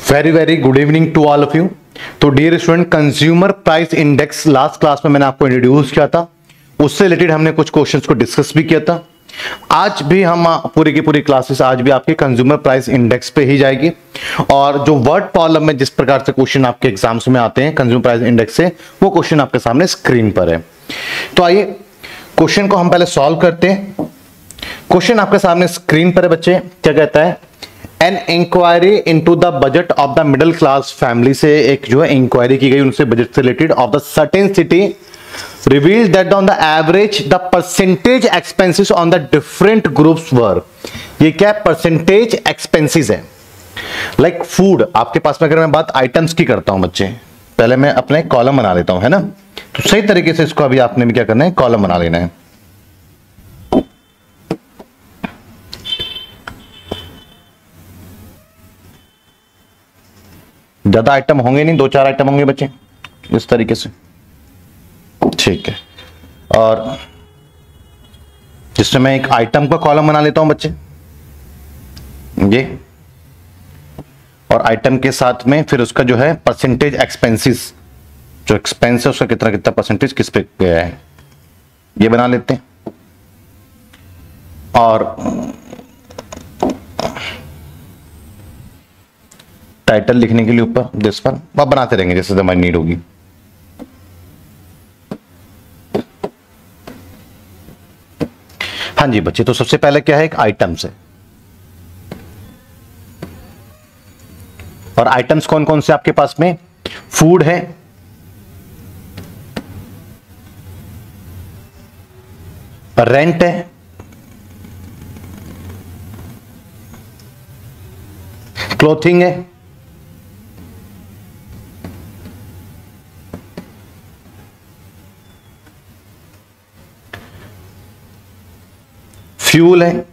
Very very good evening to all of you. तो dear student, consumer price index last class में मैंने आपको introduce किया था, उससे रिलेटेड हमने कुछ क्वेश्चंस को डिस्कस भी किया था। आज भी हम पूरी की पूरी क्लासेस आज भी आपके कंज्यूमर प्राइस इंडेक्स पे ही जाएगी। और जो वर्ड प्रॉब्लम में जिस प्रकार से क्वेश्चन आपके एग्जाम्स में आते हैं कंज्यूमर प्राइस इंडेक्स से, वो क्वेश्चन आपके सामने स्क्रीन पर है। तो आइए क्वेश्चन को हम पहले सॉल्व करते हैं। क्वेश्चन आपके सामने स्क्रीन पर है बच्चे। क्या कहता है? An inquiry into the budget of the middle class family से एक जो है इंक्वायरी की गई उनसे बजट से related of the certain city revealed that on the average the percentage expenses on the different groups were. ये क्या परसेंटेज एक्सपेंसेस है? लाइक फूड आपके पास में, अगर मैं बात आइटम्स की करता हूं बच्चे, पहले मैं अपने कॉलम बना लेता हूं, है ना। तो सही तरीके से इसको अभी आपने भी क्या करना है, कॉलम बना लेना है। ज्यादा आइटम होंगे नहीं, 2-4 आइटम होंगे बच्चे इस तरीके से, ठीक है। और जिसमें मैं एक आइटम का कॉलम बना लेता हूं बच्चे, ये, और आइटम के साथ में फिर उसका जो है परसेंटेज एक्सपेंसेस, जो एक्सपेंस है उसका कितना कितना परसेंटेज किस पे गया है, ये बना लेते हैं। और टाइटल लिखने के लिए ऊपर दिस पर आप बनाते रहेंगे जैसे हमारी नीड होगी। हाँ जी बच्चे, तो सबसे पहले क्या है, एक आइटम्स है। और आइटम्स कौन कौन से आपके पास में? फूड है, रेंट है, क्लोथिंग है, फ्यूल है,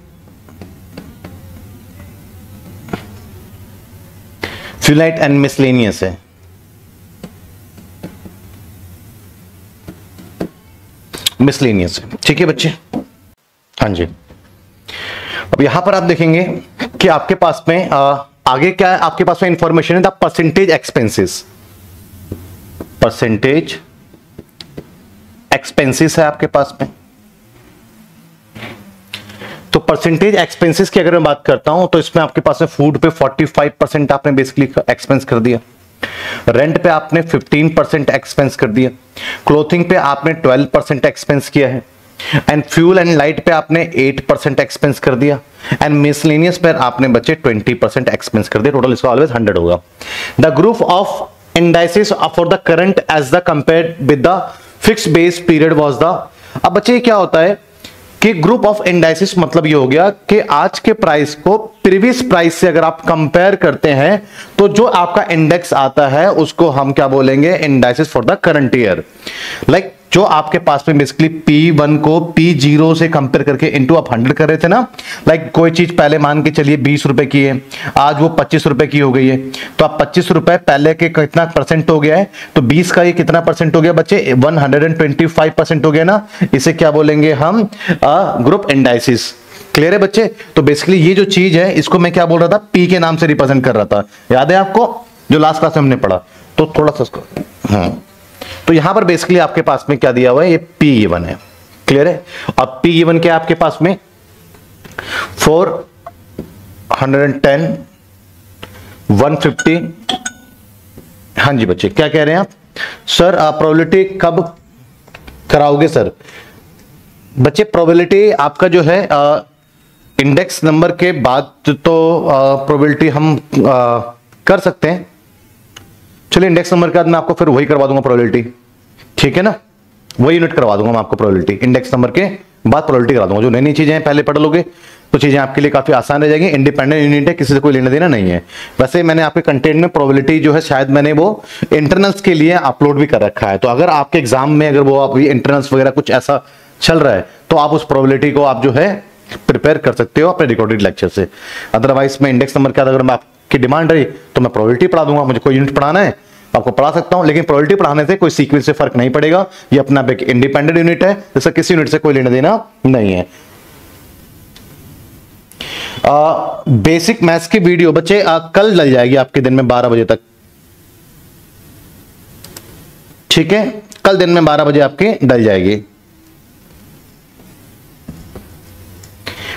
फ्यूलाइट एंड मिसलेनियस है। मिसलेनियस है, ठीक है बच्चे। हाँ जी, अब यहां पर आप देखेंगे कि आपके पास में आगे क्या है, आपके पास में इंफॉर्मेशन है the percentage expenses. Percentage expenses है आपके पास में। तो परसेंटेज एक्सपेंसेस की अगर मैं बात करता हूं तो इसमें आपके पास में फूड पे 45% आपने बेसिकली एक्सपेंस कर दिया, रेंट पे आपने 15% एक्सपेंस कर दिया, क्लोथिंग पे आपने 12% एक्सपेंस किया है, एंड फ्यूल एंड लाइट पे आपने 8% एक्सपेंस कर दिया, एंड मिसलेनियस पे आपने बच्चे 20% एक्सपेंस कर दिया। टोटल इसका ऑलवेज 100 होगा। The group of indices for the current as the compared with the fixed base period was the. अब बच्चे क्या होता है कि ग्रुप ऑफ इंडाइसेस मतलब ये हो गया कि आज के प्राइस को प्रीवियस प्राइस से अगर आप कंपेयर करते हैं तो जो आपका इंडेक्स आता है उसको हम क्या बोलेंगे, indices for the current year. Like जो आपके पास में बेसिकली P1 को P0 से कंपेयर करके इनटू आप 100 कर रहे थे ना। लाइक कोई चीज पहले मान के चलिए 20 रुपए की है, आज वो 25 रुपए की हो गई है, तो आप 25 रुपए पहले के कितना परसेंट हो गया है, तो 20 का ये कितना परसेंट हो गया बच्चे, 125% हो गया ना। इसे क्या बोलेंगे हम, ग्रुप इंडाइसिस। क्लियर है बच्चे? तो बेसिकली ये जो चीज है इसको मैं क्या बोल रहा था, P के नाम से रिप्रेजेंट कर रहा था। याद है आपको जो लास्ट क्लास में हमने पढ़ा? तो थोड़ा सा इसको, हाँ, तो यहां पर बेसिकली आपके पास में क्या दिया हुआ है, ये P1 है। क्लियर है? अब P1 क्या आपके पास में 410, 150। हाँ जी बच्चे, क्या कह रहे हैं आप? सर प्रोबेबिलिटी कब कराओगे सर? बच्चे प्रोबेबिलिटी आपका जो है इंडेक्स नंबर के बाद तो प्रोबेबिलिटी हम कर सकते हैं। चलिए इंडेक्स नंबर के बाद मैं आपको फिर वही करवा दूंगा प्रोबेबिलिटी, ठीक है ना, वही यूनिट करवा दूंगा मैं आपको प्रोबेबिलिटी। इंडेक्स नंबर के बाद प्रोबेबिलिटी करा दूंगा। जो नई नई चीजें पहले पढ़ लोगे तो चीजें आपके लिए काफी आसान रह जाएंगी। इंडिपेंडेंट यूनिट है, किसी से कोई लेना देना नहीं है। वैसे मैंने आपके कंटेंट में प्रोबेबिलिटी जो है शायद मैंने वो इंटरनल्स के लिए अपलोड भी कर रखा है, तो अगर आपके एग्जाम में अगर वो अभी इंटरनल्स वगैरह कुछ ऐसा चल रहा है तो आप उस प्रोबेबिलिटी को आप जो है प्रिपेयर कर सकते हो अपने रिकॉर्डेड लेक्चर से। अदरवाइज मैं इंडेक्स नंबर के बाद अगर मैं आपकी डिमांड रही तो मैं प्रोबेबिलिटी पढ़ा दूंगा। मुझे कोई यूनिट पढ़ाना है आपको पढ़ा सकता हूं, लेकिन प्रोबेबिलिटी पढ़ाने से कोई सीक्वेंस से फर्क नहीं पड़ेगा। ये अपना एक इंडिपेंडेंट यूनिट है, जैसे किसी यूनिट से कोई लेना देना नहीं है। बेसिक मैथ्स की वीडियो बच्चे कल डल जाएगी आपके दिन में 12 बजे तक, ठीक है, कल दिन में 12 बजे आपके डल जाएगी।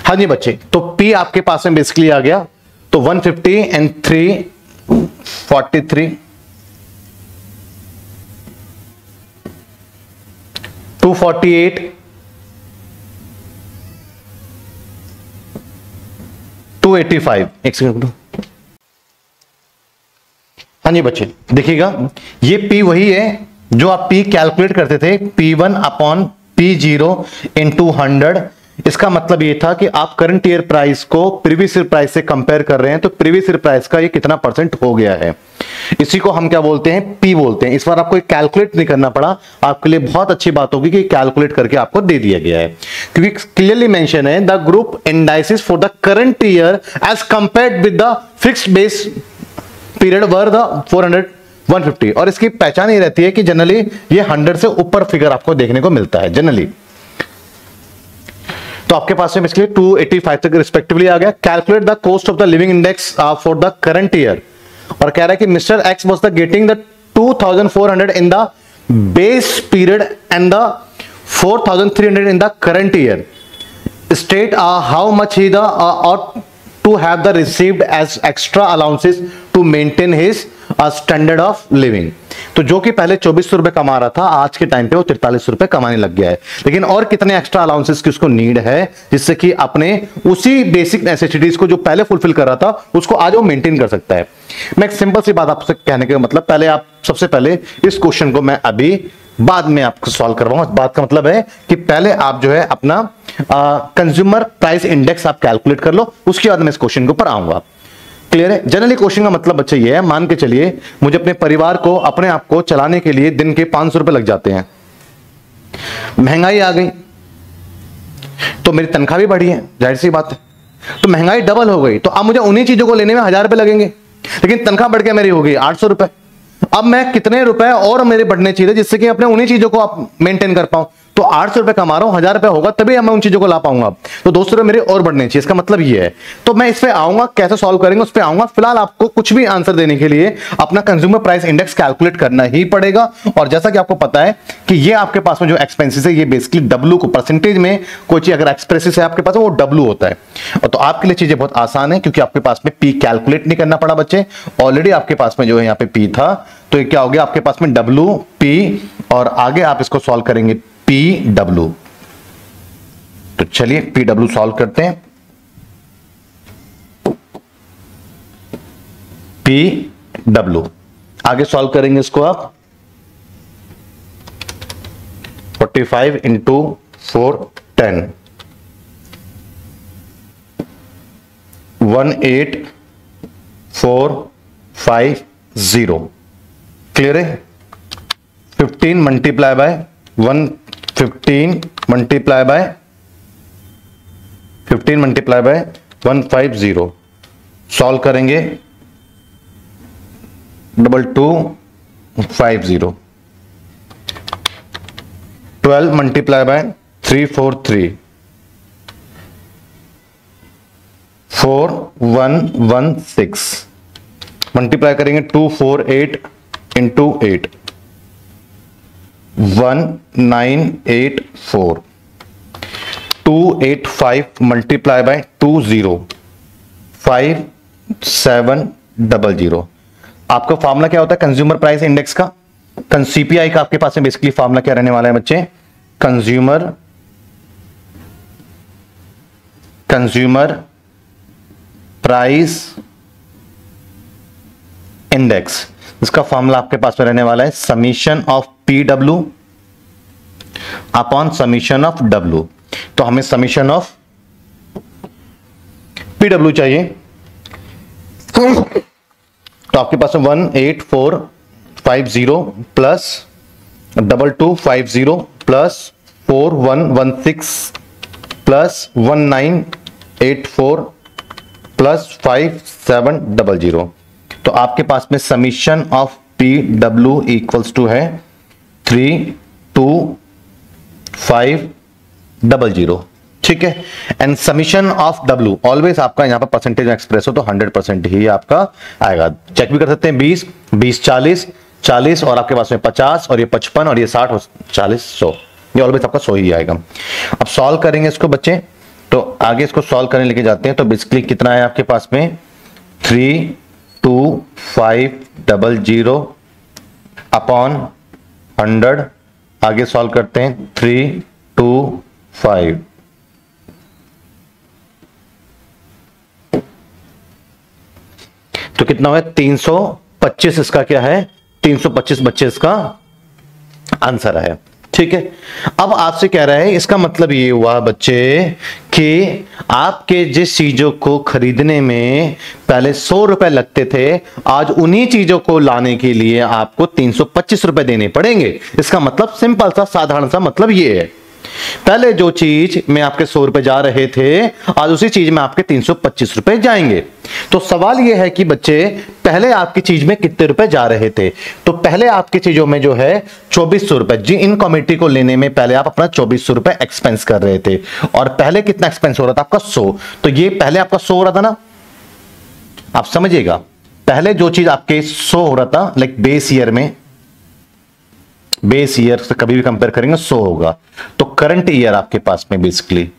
हाँ जी बच्चे, तो P आपके पास में बेसिकली आ गया, तो 150 एंड 343 248 285। एक सेकंड। हाँ जी बच्चे देखिएगा, ये P वही है जो आप P कैलकुलेट करते थे, P1 अपॉन P0 इंटू 100। इसका मतलब ये था कि आप करंट ईयर प्राइस को प्रीवियस ईयर प्राइस से कंपेयर कर रहे हैं, तो प्रीवियस ईयर प्राइस का ये कितना परसेंट हो गया है, इसी को हम क्या बोलते हैं, P बोलते हैं। इस बार आपको कैलकुलेट नहीं करना पड़ा, आपके लिए बहुत अच्छी बात होगी कि कैलकुलेट करके आपको दे दिया गया है, क्योंकि क्लियरली मेंशन है the group indices for the current year as compared with the fixed base period were the 400 150। और इसकी पहचान ये रहती है कि जनरली ये 100 से ऊपर फिगर आपको देखने को मिलता है जनरली। तो आपके पास में बेसिकली 285 तक रिस्पेक्टिवली आ गया। Calculate the cost of the living index for the current year, और कह रहा है कि mister x was the getting the 2400 in the base period and the 4300 in the current year. State how much he the और to have the received as extra allowances to maintain his standard of living। तो जो कि पहले 2400 रुपए कमा रहा था, आज के टाइम पे वो 4300 रुपए कमाने लग गया है। लेकिन और कितने एक्स्ट्रा अलाउंसेस की उसको नीड है, जिससे कि अपने उसी बेसिक नेसेसिटीज को जो पहले फुलफिल कर रहा था उसको आज वो मेंटेन कर सकता है। मैं एक सिंपल सी बात आपसे कहने का मतलब, पहले आप सबसे पहले इस क्वेश्चन को मैं अभी बाद में आपको सॉल्व करवाऊंगा। इस बात का मतलब है कि पहले आप जो है अपना कंज्यूमर प्राइस इंडेक्स आप कैलकुलेट कर लो, उसके बाद मैं इस क्वेश्चन के ऊपर आऊंगा। क्लियर है? जनरली क्वेश्चन का मतलब बच्चे ये है, मान के चलिए मुझे अपने परिवार को, अपने आप को चलाने के लिए दिन के 500 रुपए लग जाते हैं, महंगाई आ गई तो मेरी तनख्वाह भी बढ़ी है, जाहिर सी बात है, तो महंगाई डबल हो गई, तो अब मुझे उन्हीं चीजों को लेने में 1000 रुपए लगेंगे, लेकिन तनख्वाह बढ़ के मेरी हो गई 800 रुपए। अब मैं कितने रुपए और मेरे बढ़ने चाहिए जिससे कि अपने उन्हीं चीजों को आप मेंटेन कर पाऊं। तो 800 रुपए कमा रहा हूं, 1000 रुपए होगा तभी मैं उन चीजों को ला पाऊंगा, तो 200 रुपए मेरे और बढ़ने चाहिए। इसका मतलब ये है, तो मैं इस पे आऊंगा, कैसे सॉल्व करेंगे उस पे आऊंगा। फिलहाल आपको कुछ भी आंसर देने के लिए अपना कंज्यूमर प्राइस इंडेक्स कैलकुलेट करना ही पड़ेगा। और जैसा कि आपको पता है कि ये आपके पास में जो एक्सपेंसेस है, ये बेसिकली डब्ल्यू को परसेंटेज में कोई चीज अगर एक्सप्रेसिस है आपके पास, वो डब्ल्यू होता है। और तो आपके लिए चीजें बहुत आसान है, क्योंकि आपके पास में पी कैलकुलेट नहीं करना पड़ा बच्चे, ऑलरेडी आपके पास में जो है यहाँ पे पी था, तो ये क्या हो गया आपके पास में डब्ल्यू पी, और आगे आप इसको सॉल्व करेंगे पी डब्ल्यू। तो चलिए पी डब्ल्यू सॉल्व करते हैं। पी डब्ल्यू आगे सॉल्व करेंगे इसको आप 45 इंटू 4 10 18450। क्लियर है? 15 multiply by 115 multiply by 15 multiply by 150। Solve करेंगे 2250। 12 मल्टीप्लाई बाय 343 4116। मल्टीप्लाई करेंगे 248 इंटू 8 1984। 285 multiply by 20 5700। आपका फॉर्मूला क्या होता है कंज्यूमर प्राइस इंडेक्स का? सीपीआई का आपके पास में बेसिकली फॉर्मूला क्या रहने वाला है बच्चे? कंज्यूमर प्राइस इंडेक्स, इसका फॉर्मूला आपके पास में रहने वाला है summation of P W upon summation of W. तो हमें समीशन ऑफ पी डब्ल्यू चाहिए, तो आपके पास में 18450 प्लस 2250 प्लस 4116 प्लस 1984 प्लस 5700। तो आपके पास में summation of P W equals to है 32500। ठीक है। And summation of W always आपका यहां पर परसेंटेज एक्सप्रेस हो तो 100% ही आपका आएगा। चेक भी कर सकते हैं 20 20 40 40 और आपके पास में 50 और ये 55 और ये 60 और 40 100, ये ऑलवेज आपका 100 ही आएगा। अब सॉल्व करेंगे इसको बच्चे, तो आगे इसको सॉल्व करने लेके जाते हैं। तो बेसिकली कितना है आपके पास में 32500 अपॉन 100, आगे सॉल्व करते हैं 325, तो कितना हुआ 325, इसका क्या है 325 बच्चे इसका आंसर है। ठीक है, अब आपसे कह रहा है, इसका मतलब ये हुआ बच्चे कि आपके जिस चीजों को खरीदने में पहले 100 रुपए लगते थे, आज उन्हीं चीजों को लाने के लिए आपको 325 रुपए देने पड़ेंगे। इसका मतलब सिंपल सा साधारण सा मतलब ये है, पहले जो चीज में आपके 100 रुपए जा रहे थे, आज उसी चीज में आपके 325 रुपए जाएंगे। तो सवाल यह है कि बच्चे पहले आपकी चीज में कितने रुपए जा रहे थे, तो पहले आपकी चीजों में जो है 2400 रुपए, जी इन कॉमोडिटी को लेने में पहले आप अपना 2400 रुपए एक्सपेंस कर रहे थे, और पहले कितना एक्सपेंस हो रहा था आपका 100, तो ये पहले आपका 100 हो रहा था ना, आप समझिएगा, पहले जो चीज आपके 100 हो रहा था, लाइक बेस ईयर में, बेस ईयर से कभी भी कंपेयर करेंगे 100 होगा, तो करंट ईयर आपके पास में बेसिकली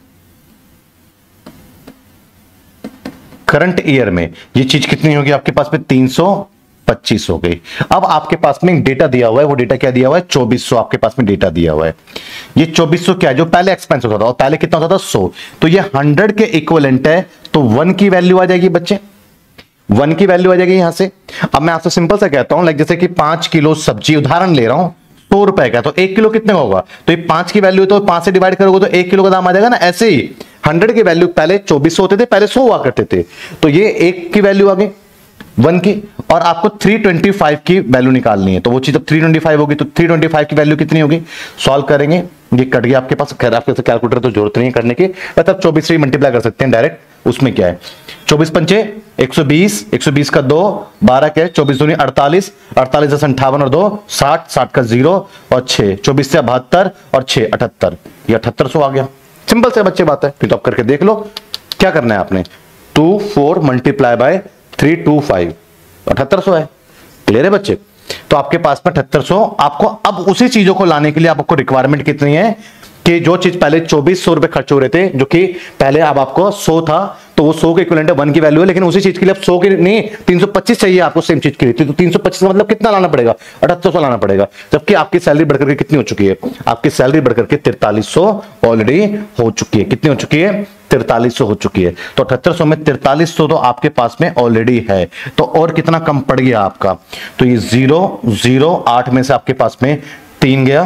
करंट ईयर में ये चीज कितनी होगी आपके पास में 325 हो गई। अब आपके पास में डेटा दिया हुआ है, वो डेटा क्या दिया हुआ है 2400 आपके पास में डेटा दिया हुआ है। ये 2400 क्या है, जो पहले एक्सपेंस होता था, और पहले कितना होता था 100, तो ये 100 के इक्विवेलेंट है, तो 1 की वैल्यू आ जाएगी बच्चे, 1 की वैल्यू आ जाएगी यहां से। अब मैं आपसे सिंपल सा कहता हूं, लाइक जैसे कि 5 किलो सब्जी, उदाहरण ले रहा हूं, 100 रुपए का, तो 1 किलो कितने का होगा, तो ये 5 की वैल्यू, तो 5 से डिवाइड करोगे तो 1 किलो का दाम आ जाएगा ना। ऐसे ही 100 की वैल्यू पहले 2400 होते थे, पहले 100 हुआ करते थे, तो ये 1 की वैल्यू आ गई 1 की, और आपको 325 की वैल्यू निकालनी है, तो वो चीज अब 325 होगी, तो 325 की वैल्यू कितनी होगी, सॉल्व करेंगे, ये कट गया आपके पास, खैर आपके कैलकुलेटर तो जरूरत नहीं है करने की, मतलब 24 से मल्टीप्लाई कर सकते हैं डायरेक्ट, उसमें क्या है 24 पंचे 120, 120 का 2 12 के 24 दूनी 48, 48 से 58 और 2 60, 60 का 0 और 6, 24 से 72 और 6 78, ये 7800 आ गया। सिंपल से बच्चे बात है, फिर तो आप करके देख लो क्या करना है आपने, 24 मल्टीप्लाई बाय 325, 7800 है। क्लियर है बच्चे, तो आपके पास में 7800, आपको अब उसी चीजों को लाने के लिए आपको रिक्वायरमेंट कितनी है कि जो चीज पहले 2400 रुपए खर्च हो रहे थे, जो कि पहले अब आपको 100 था, तो वो 100 के इक्विवेलेंट है, 1 की वैल्यू है, लेकिन उसी चीज के लिए अब 100 की नहीं 325 चाहिए आपको सेम चीज के लिए, तो 325 का मतलब कितना लाना पड़ेगा 7800 लाना पड़ेगा, जबकि आपकी सैलरी बढ़कर के कितनी हो चुकी है, आपकी सैलरी बढ़कर के 4300 ऑलरेडी हो चुकी है। कितनी हो चुकी है 4300 हो चुकी है, तो 7800 में 4300 तो आपके पास में ऑलरेडी है, तो और कितना कम पड़ गया आपका, तो ये 0 0 8 में से आपके पास में 3 गया,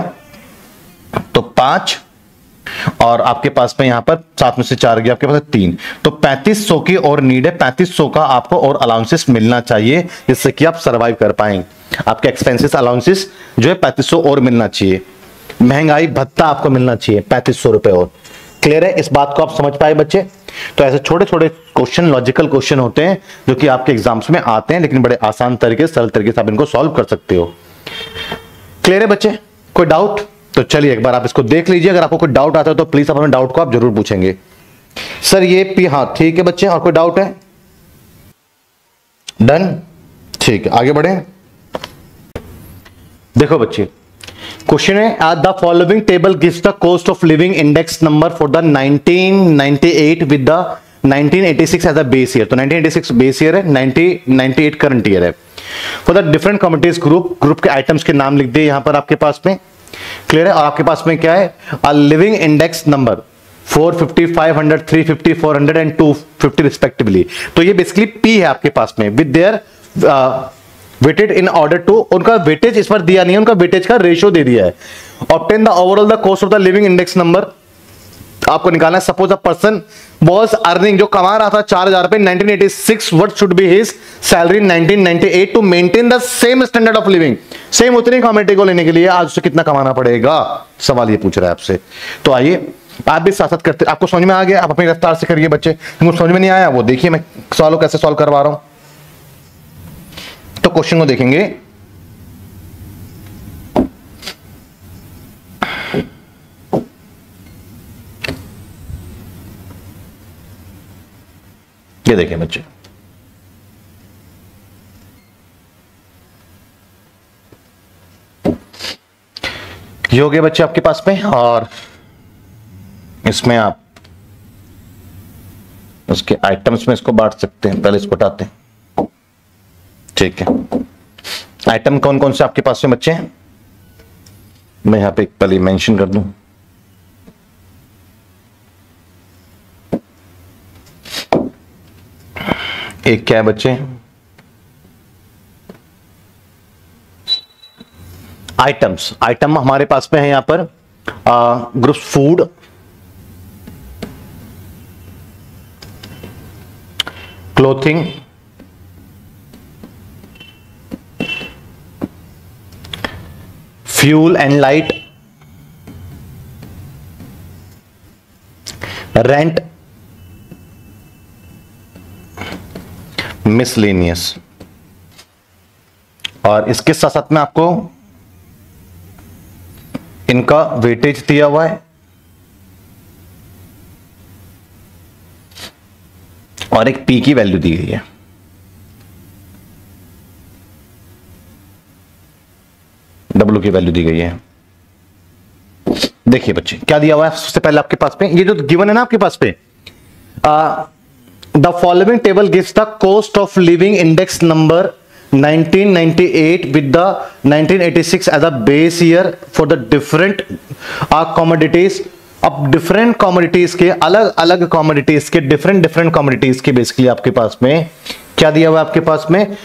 तो 5, और आपके पास में यहां पर 7 में से 4 गया, आपके पास 3, तो 3500 की और नीड है, 3500 का आपको और अलाउंसेस मिलना चाहिए, जिससे कि आप सरवाइव कर पाएंगे। आपके एक्सपेंसेस अलाउंसेस जो है 3500 और मिलना चाहिए, महंगाई भत्ता आपको मिलना चाहिए 3500 रुपए और। क्लियर है, इस बात को आप समझ पाए बच्चे। तो ऐसे छोटे छोटे क्वेश्चन, लॉजिकल क्वेश्चन होते हैं जो कि आपके एग्जाम्स में आते हैं, लेकिन बड़े आसान तरीके, सरल तरीके से आप इनको सॉल्व कर सकते हो। क्लियर है बच्चे, कोई डाउट, तो चलिए एक बार आप इसको देख लीजिए, अगर आपको कोई डाउट आता है तो प्लीज अपने डाउट को आप जरूर पूछेंगे। सर ये पी, हाँ ठीक है बच्चे, और कोई डाउट है, डन, ठीक है आगे बढ़े। देखो बच्चे क्वेश्चन है, at the following table gives the cost of living index number for the 1998 with the 1986 as a base year, तो 1986 बेस ईयर है, 1998 करंट ईयर है। For the different communities group के आइटम्स के नाम लिख दिए यहां पर आपके पास में। क्लियर है, और आपके पास में क्या है, a living index number 450, 500, 350, 400 and 250 respectively, तो ये बेसिकली पी है आपके पास में, with their weighted in order to, उनका वेटेज इस पर दिया नहीं है, उनका वेटेज का रेशियो दे दिया है। Obtain the overall the cost of the living index number, आपको निकालना है। Suppose a person was earning, जो कमा रहा था 4000 रुपए 1986, what should be his salary 1998 to maintain the same standard of living, same उतनी कम्युनिटी को लेने के लिए आज उसे कितना कमाना पड़ेगा, सवाल ये पूछ रहा है आपसे। तो आइए आप भी साथ साथ करते, आपको समझ में आ गया, आप अपनी रफ्तार से करिए बच्चे, तुमको समझ में नहीं आया वो देखिए मैं सवालों कैसे सॉल्व करवा रहा हूं। तो क्वेश्चन को देखेंगे, ये देखिए बच्चे, ये हो गया बच्चे आपके पास में। और इसमें आप उसके आइटम्स में इसको बांट सकते हैं। पहले इसको हटाते हैं, ठीक है। आइटम कौन कौन से आपके पास में बच्चे हैं, मैं यहां पे पहले मेंशन कर दूं। एक क्या है बच्चे, आइटम्स। आइटम हमारे पास में है यहां पर group food, clothing, fuel and light, rent, miscellaneous. और इसके साथ साथ में आपको इनका वेटेज दिया हुआ है और एक पी की वैल्यू दी गई है। डब्ल्यू की वैल्यू दी गई है। देखिए बच्चे क्या दिया हुआ है सबसे पहले आपके पास में, ये जो गिवन है ना आपके पास पे, the following table gives the cost of living index number 1998 with the 1986 as a base year for the different commodities। अब डिफरेंट कॉमोडिटीज के अलग अलग कॉमोडिटीज के डिफरेंट कॉमोडिटीज के बेसिकली आपके पास में क्या दिया हुआ है, आपके पास में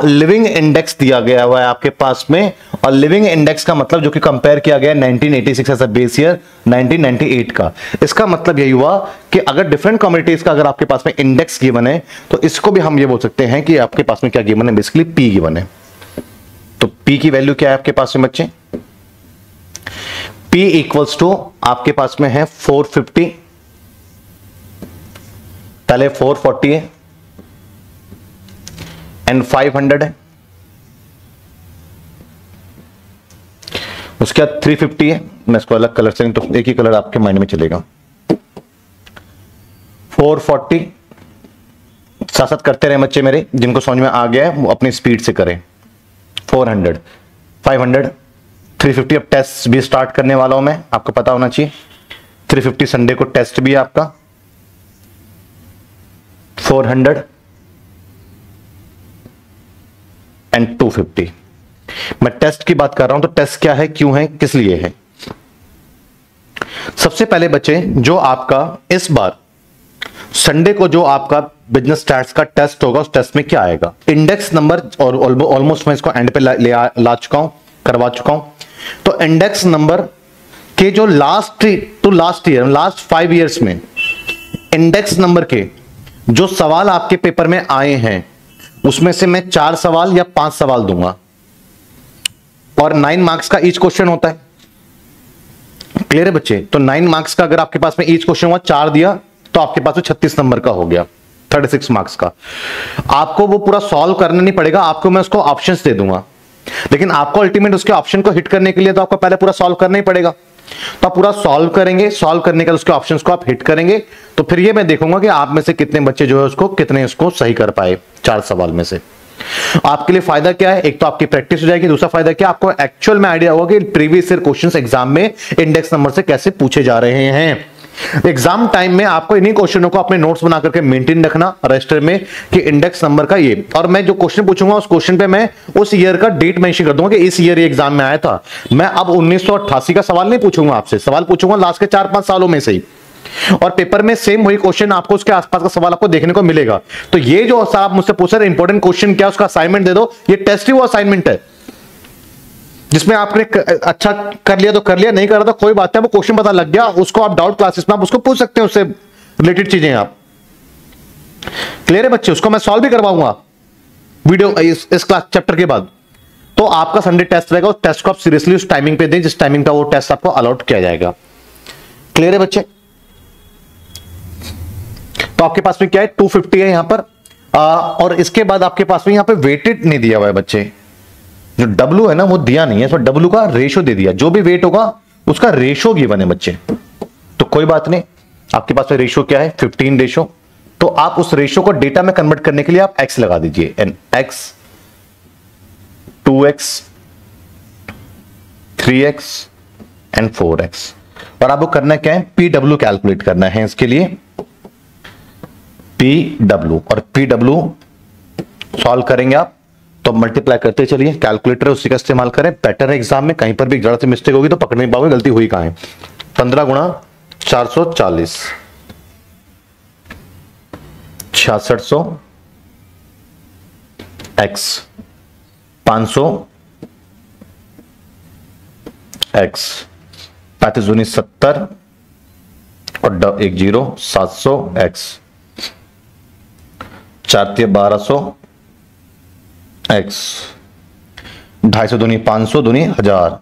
लिविंग इंडेक्स दिया गया हुआ है आपके पास में। और लिविंग इंडेक्स का मतलब जो कि कंपेयर किया गया 1986 एज अ बेस ईयर 1998 का। इसका मतलब यही हुआ कि अगर डिफरेंट कॉमोडिटीज का अगर आपके पास में इंडेक्स गिवन है तो इसको भी हम ये बोल सकते हैं कि आपके पास में क्या गिवन है, बेसिकली पी गिवन है। तो पी की वैल्यू क्या है आपके पास में बच्चे, P इक्वल्स टू आपके पास में है 450, पहले 440 है एंड 500 है, उसके बाद 350 है। मैं इसको अलग कलर से, तो एक ही कलर आपके माइंड में चलेगा। 440 साथ साथ करते रहे बच्चे मेरे, जिनको समझ में आ गया है वो अपनी स्पीड से करें। 400, 500, 350। अब टेस्ट भी स्टार्ट करने वाला हूं मैं, आपको पता होना चाहिए। 350 संडे को टेस्ट भी है आपका। 400 एंड 250। मैं टेस्ट की बात कर रहा हूं, तो टेस्ट क्या है, क्यों है, किस लिए है। सबसे पहले बच्चे जो आपका इस बार संडे को जो आपका बिजनेस स्टैट्स का टेस्ट होगा, उस टेस्ट में क्या आएगा, इंडेक्स नंबर। और ऑलमोस्ट मैं इसको एंड पे ला चुका हूं, करवा चुका हूं। तो इंडेक्स नंबर के जो लास्ट ईयर, लास्ट 5 इयर्स में इंडेक्स नंबर के जो सवाल आपके पेपर में आए हैं, उसमें से मैं 4 सवाल या 5 सवाल दूंगा और 9 मार्क्स का ईच क्वेश्चन होता है। क्लियर है बच्चे। तो 9 मार्क्स का अगर आपके पास में ईच क्वेश्चन हुआ, 4 दिया तो आपके पास में 36 नंबर का हो गया, 36 मार्क्स का। आपको वो पूरा सॉल्व करना नहीं पड़ेगा, आपको मैं उसको ऑप्शंस दे दूंगा, लेकिन आपको अल्टीमेट उसके ऑप्शन को हिट करने के लिए तो आपको पहले पूरा सॉल्व करना ही पड़ेगा। तो आप पूरा सॉल्व करेंगे, सॉल्व करने के बाद उसके ऑप्शंस को आप हिट करेंगे, तो फिर ये मैं देखूंगा कि आप में से कितने बच्चे जो है उसको कितने उसको सही कर पाए 4 सवाल में से। आपके लिए फायदा क्या है, एक तो आपकी प्रैक्टिस हो जाएगी, दूसरा फायदा क्या, आपको एक्चुअल में आइडिया होगा कि प्रीवियस ईयर क्वेश्चंस एग्जाम में इंडेक्स नंबर से कैसे पूछे जा रहे हैं। एग्जाम टाइम में आपको इन्हीं क्वेश्चनों को अपने नोट्स बना करके मेंटेन रखना रजिस्टर में कि इंडेक्स नंबर का ये, और मैं जो क्वेश्चन पूछूंगा उस क्वेश्चन पे मैं उस ईयर का डेट मेंशन कर दूंगा कि इस ईयर ये एग्जाम में आया था। मैं अब 1988 का सवाल नहीं पूछूंगा आपसे, सवाल पूछूंगा लास्ट के 4-5 सालों में से ही, और पेपर में सेम वही क्वेश्चन आपको उसके आसपास का सवाल आपको देखने को मिलेगा। तो ये जो आप मुझसे पूछ रहे इंपॉर्टेंट क्वेश्चन क्या, उसका असाइनमेंट दे दो। ये टेस्ट ही वो असाइनमेंट है जिसमें आपने अच्छा कर लिया तो कर लिया, नहीं करा तो कोई बात है, वो क्वेश्चन पता लग गया, उसको आप डाउट क्लासेस में आप उसको पूछ सकते हैं, उससे रिलेटेड चीजें आप। क्लियर है बच्चे। उसको मैं सॉल्व भी करवाऊंगा वीडियो इस क्लास चैप्टर के बाद। तो आपका संडे टेस्ट रहेगा, उस टेस्ट को आप सीरियसली उस टाइमिंग पे दें जिस टाइमिंग का वो टेस्ट आपको अलॉट किया जाएगा। क्लियर है बच्चे। तो आपके पास में क्या है, 250 है यहां पर, और इसके बाद आपके पास में यहां पे वेटेड नहीं दिया हुआ है बच्चे, जो W है ना वो दिया नहीं है, तो W का रेशो दे दिया, जो भी वेट होगा उसका रेशो गिवन है बच्चे। तो कोई बात नहीं, आपके पास में रेशो क्या है, 15 रेशो तो आप उस रेशियो को डेटा में कन्वर्ट करने के लिए आप x लगा दीजिए, N x 2x 3x and 4x। और आपको करना क्या है, PW कैलकुलेट करना है इसके लिए, PW, और PW सॉल्व करेंगे आप तो मल्टीप्लाई करते चलिए, कैलकुलेटर उसी का इस्तेमाल करें, बेटर है एग्जाम में कहीं पर भी जरा सी मिस्टेक होगी तो पकड़ नहीं पाओगे गलती हुई कहां है। 15 गुणा 440 6600 x 500 x 35 दूनी 70 और 1 0 700 x 4 1200 x 250 दूनी 500 दूनी 1000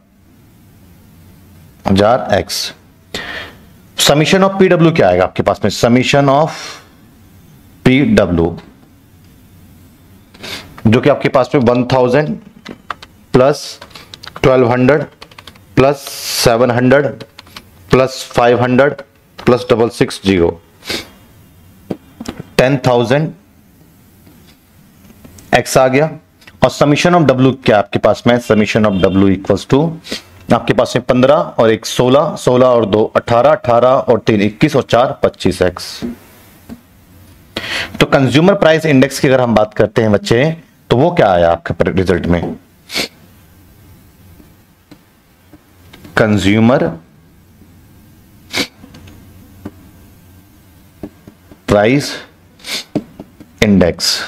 x। समीशन ऑफ PW क्या आएगा आपके पास में, समीशन ऑफ PW जो कि आपके पास में 1000 plus 1200 plus 700 plus 500 plus 660 10,000 x आ गया। और समीशन ऑफ W क्या आपके पास में, summation of W equals to आपके पास में 15 और 1 16 16 और 2 18 18 और 3 21 और 4 25x। तो कंज्यूमर प्राइस इंडेक्स की अगर हम बात करते हैं बच्चे तो वो क्या आया आपके रिजल्ट में, कंज्यूमर प्राइस इंडेक्स।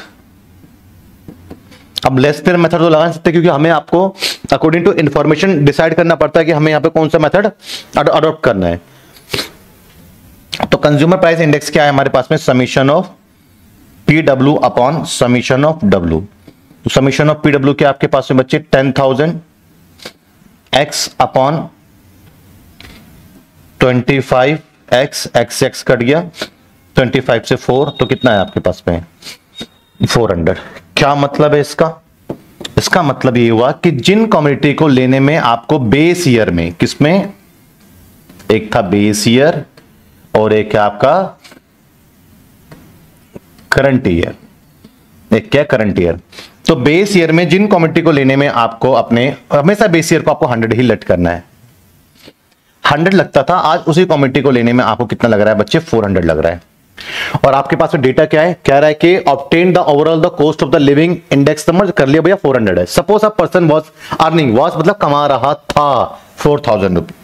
अब लेस देन मेथड तो लगा सकते क्योंकि हमें आपको अकॉर्डिंग टू इंफॉर्मेशन डिसाइड करना पड़ता है कि हमें यहां पे कौन सा मेथड अडॉप्ट करना है। तो कंज्यूमर प्राइस इंडेक्स क्या है हमारे पास में, summation of PW upon summation of W। तो समीशन ऑफ PW क्या आपके पास में बच्चे 10,000 x upon 25x x cut गया 25 से 4 तो कितना है आपके पास में 400। क्या मतलब है इसका, इसका मतलब ये हुआ कि जिन कम्युनिटी को लेने में आपको बेस ईयर में, किसमें, एक था बेस ईयर और एक है आपका करंट ईयर, एक क्या करंट ईयर। तो बेस ईयर में जिन कम्युनिटी को लेने में आपको अपने हमेशा बेस ईयर को आपको 100 ही लेट करना है, 100 लगता था, आज उसी कम्युनिटी को लेने में आपको कितना लग रहा है बच्चे 400 लग रहा है। और आपके पास में डेटा क्या है, कह रहा है कि obtain the overall the cost of the living index number कर लिया भैया 400 है। Suppose a person was earning, was मतलब कमा रहा था 4000 रुपए,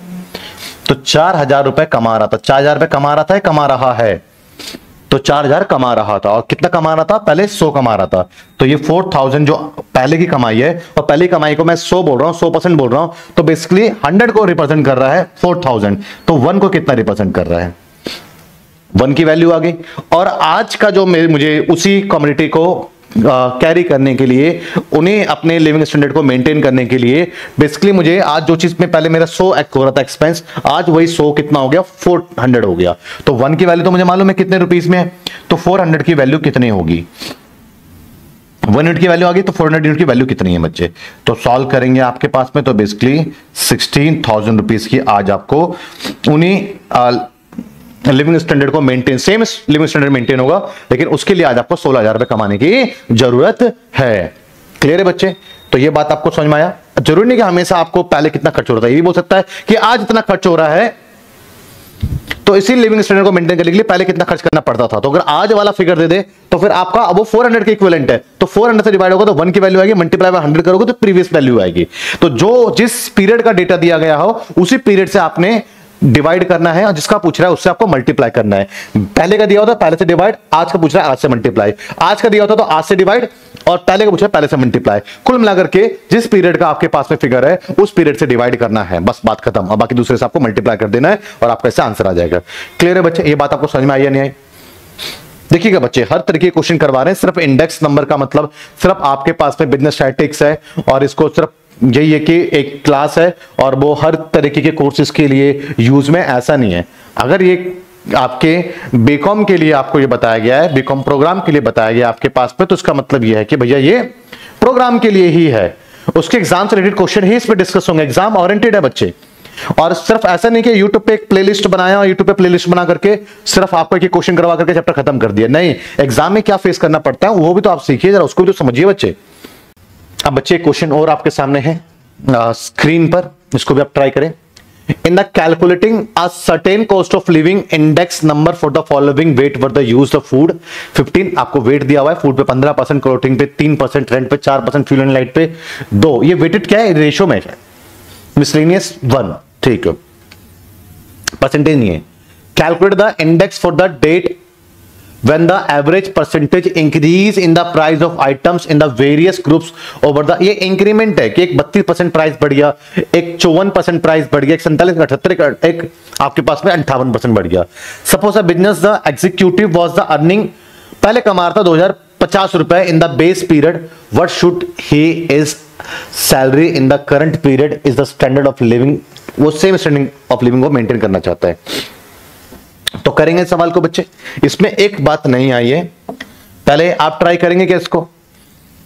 तो 4000 रुपए कमा रहा था, 4000 रुपए कमा रहा था, कमा रहा है, तो 4000 कमा रहा था और कितना कमा रहा था, पहले 100 कमा रहा था। तो ये 4000 जो पहले की कमाई है और पहले की कमाई को मैं 100 बोल रहा हूं, 100% बोल रहा हूं, तो बेसिकली 100 को रिप्रेजेंट कर रहा है 4000, तो 1 को कितना रिप्रेजेंट कर रहा है, 1 की वैल्यू आ गई। और आज का जो मुझे उसी कम्युनिटी को कैरी करने के लिए, उन्हें अपने लिविंग स्टैंडर्ड को मेंटेन करने के लिए बेसिकली मुझे आज जो चीज में पहले मेरा 100 हो रहा था एक्सपेंस, आज वही 100 कितना हो गया 400 हो गया। तो 1 की वैल्यू तो मुझे मालूम है कितने रुपीस में है, तो 400 की वैल्यू कितनी होगी, 1 यूनिट की वैल्यू आ गई तो 400 यूनिट की वैल्यू कितनी है बच्चे, तो सॉल्व करेंगे आपके पास में, तो बेसिकली 16,000 रुपीस की आज आपको उन्हीं लिविंग स्टैंडर्ड को maintain, same living standard maintain होगा, लेकिन उसके लिए आज आपको 16,000 रुपए कमाने की जरूरत है। क्लियर है बच्चे, तो ये बात आपको समझ में आया। जरूरी नहीं कि हमेशा आपको पहले कितना खर्च हो रहा था, ये भी बोल सकता है कि आज इतना खर्च हो रहा है तो इसी लिविंग स्टैंडर्ड को मेंटेन करने के लिए पहले कितना खर्च करना पड़ता था। तो अगर आज वाला फिगर दे दे तो फिर आपका वो 400 के इक्विवेलेंट है, तो 400 से डिवाइड होगा तो 1 की वैल्यू आएगी, मल्टीप्लाई बाय 100 करोगे तो प्रीवियस वैल्यू आएगी। तो जो जिस पीरियड का डेटा दिया गया हो उसी पीरियड से आपने डिवाइड करना है, और जिसका पूछ रहा है उससे आपको मल्टीप्लाई करना है। पहले का दिया होता है पहले से डिवाइड, आज का पूछ रहा है आज से मल्टीप्लाई, आज का दिया होता तो आज से डिवाइड, और पहले का पूछ रहा है पहले से मल्टीप्लाई। कुल मिलाकर के जिस पीरियड का आपके पास में फिगर है उस पीरियड से डिवाइड करना है, बस बात खत्म। और बाकी दूसरे से आपको मल्टीप्लाई कर देना है और आपका इससे आंसर आ जाएगा। क्लियर है बच्चे, ये बात आपको समझ में आई या नहीं आई? देखिएगा बच्चे, हर तरीके के क्वेश्चन करवा रहे हैं, सिर्फ इंडेक्स नंबर का मतलब सिर्फ आपके पास में बिजनेस स्टैटिस्टिक्स है और इसको सिर्फ यही है कि एक क्लास है और वो हर तरीके के कोर्सेज के लिए यूज में, ऐसा नहीं है। अगर ये आपके बीकॉम के लिए आपको ये बताया गया है, बीकॉम प्रोग्राम के लिए बताया गया आपके पास में, तो इसका मतलब ये है कि भैया ये प्रोग्राम के लिए ही है, उसके एग्जाम से रिलेटेड क्वेश्चन ही इस पे डिस्कस होंगे, एग्जाम ओरिएंटेड है बच्चे। और सिर्फ ऐसा नहीं कि YouTube पे एक प्लेलिस्ट बनाया और YouTube पे प्लेलिस्ट बना करके सिर्फ आपको एक क्वेश्चन करवा करके चैप्टर खत्म कर दिया, नहीं, एग्जाम में क्या फेस करना पड़ता है वो भी तो आप सीखिए जरा, उसको भी तो समझिए बच्चे। अब बच्चे क्वेश्चन और आपके सामने है स्क्रीन पर, इसको भी आप ट्राई करें। In the calculating a certain cost of living index number for the following weight were the use of food 15, आपको वेट दिया हुआ है, फूड पे 15%, क्लोथिंग पे 3%, रेंट पे 4%, फ्यूल एंड लाइट पे 2, ये वेटेड क्या है, रेशियो में है, मिसलेनियस 1, ठीक है, परसेंटेज नहीं है। Calculate the index for the date when the average percentage increase in the price of items in the various groups over the, ये इंक्रीमेंट है कि एक 32% प्राइस बढ़ गया, एक 54% प्राइस बढ़ गया, एक 47, 78, एक आपके पास में 58% बढ़ गया। Suppose a business the executive was the earning, पहले कमा रहा था 2050 रुपए in the base period, what should he is salary in the current period is the standard of living, वो सेम स्टैंडर्ड ऑफ लिविंग को मेंटेन करना चाहता है। तो करेंगे सवाल को बच्चे, इसमें एक बात नहीं आई है, पहले आप ट्राई करेंगे क्या इसको,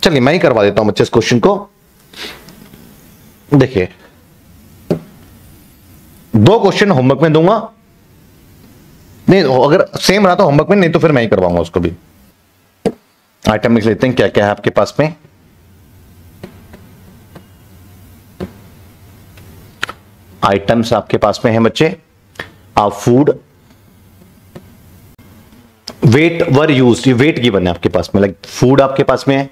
चलिए मैं ही करवा देता हूं बच्चे इस क्वेश्चन को। देखिए 2 क्वेश्चन होमवर्क में दूंगा, नहीं अगर सेम रहा तो होमवर्क में, नहीं तो फिर मैं ही करवाऊंगा उसको भी। आइटम लिख लेते हैं क्या क्या है आपके पास में। आइटम्स आपके पास में है बच्चे, food, weight were used, weight given है आपके पास में, लाइक फूड आपके पास में है,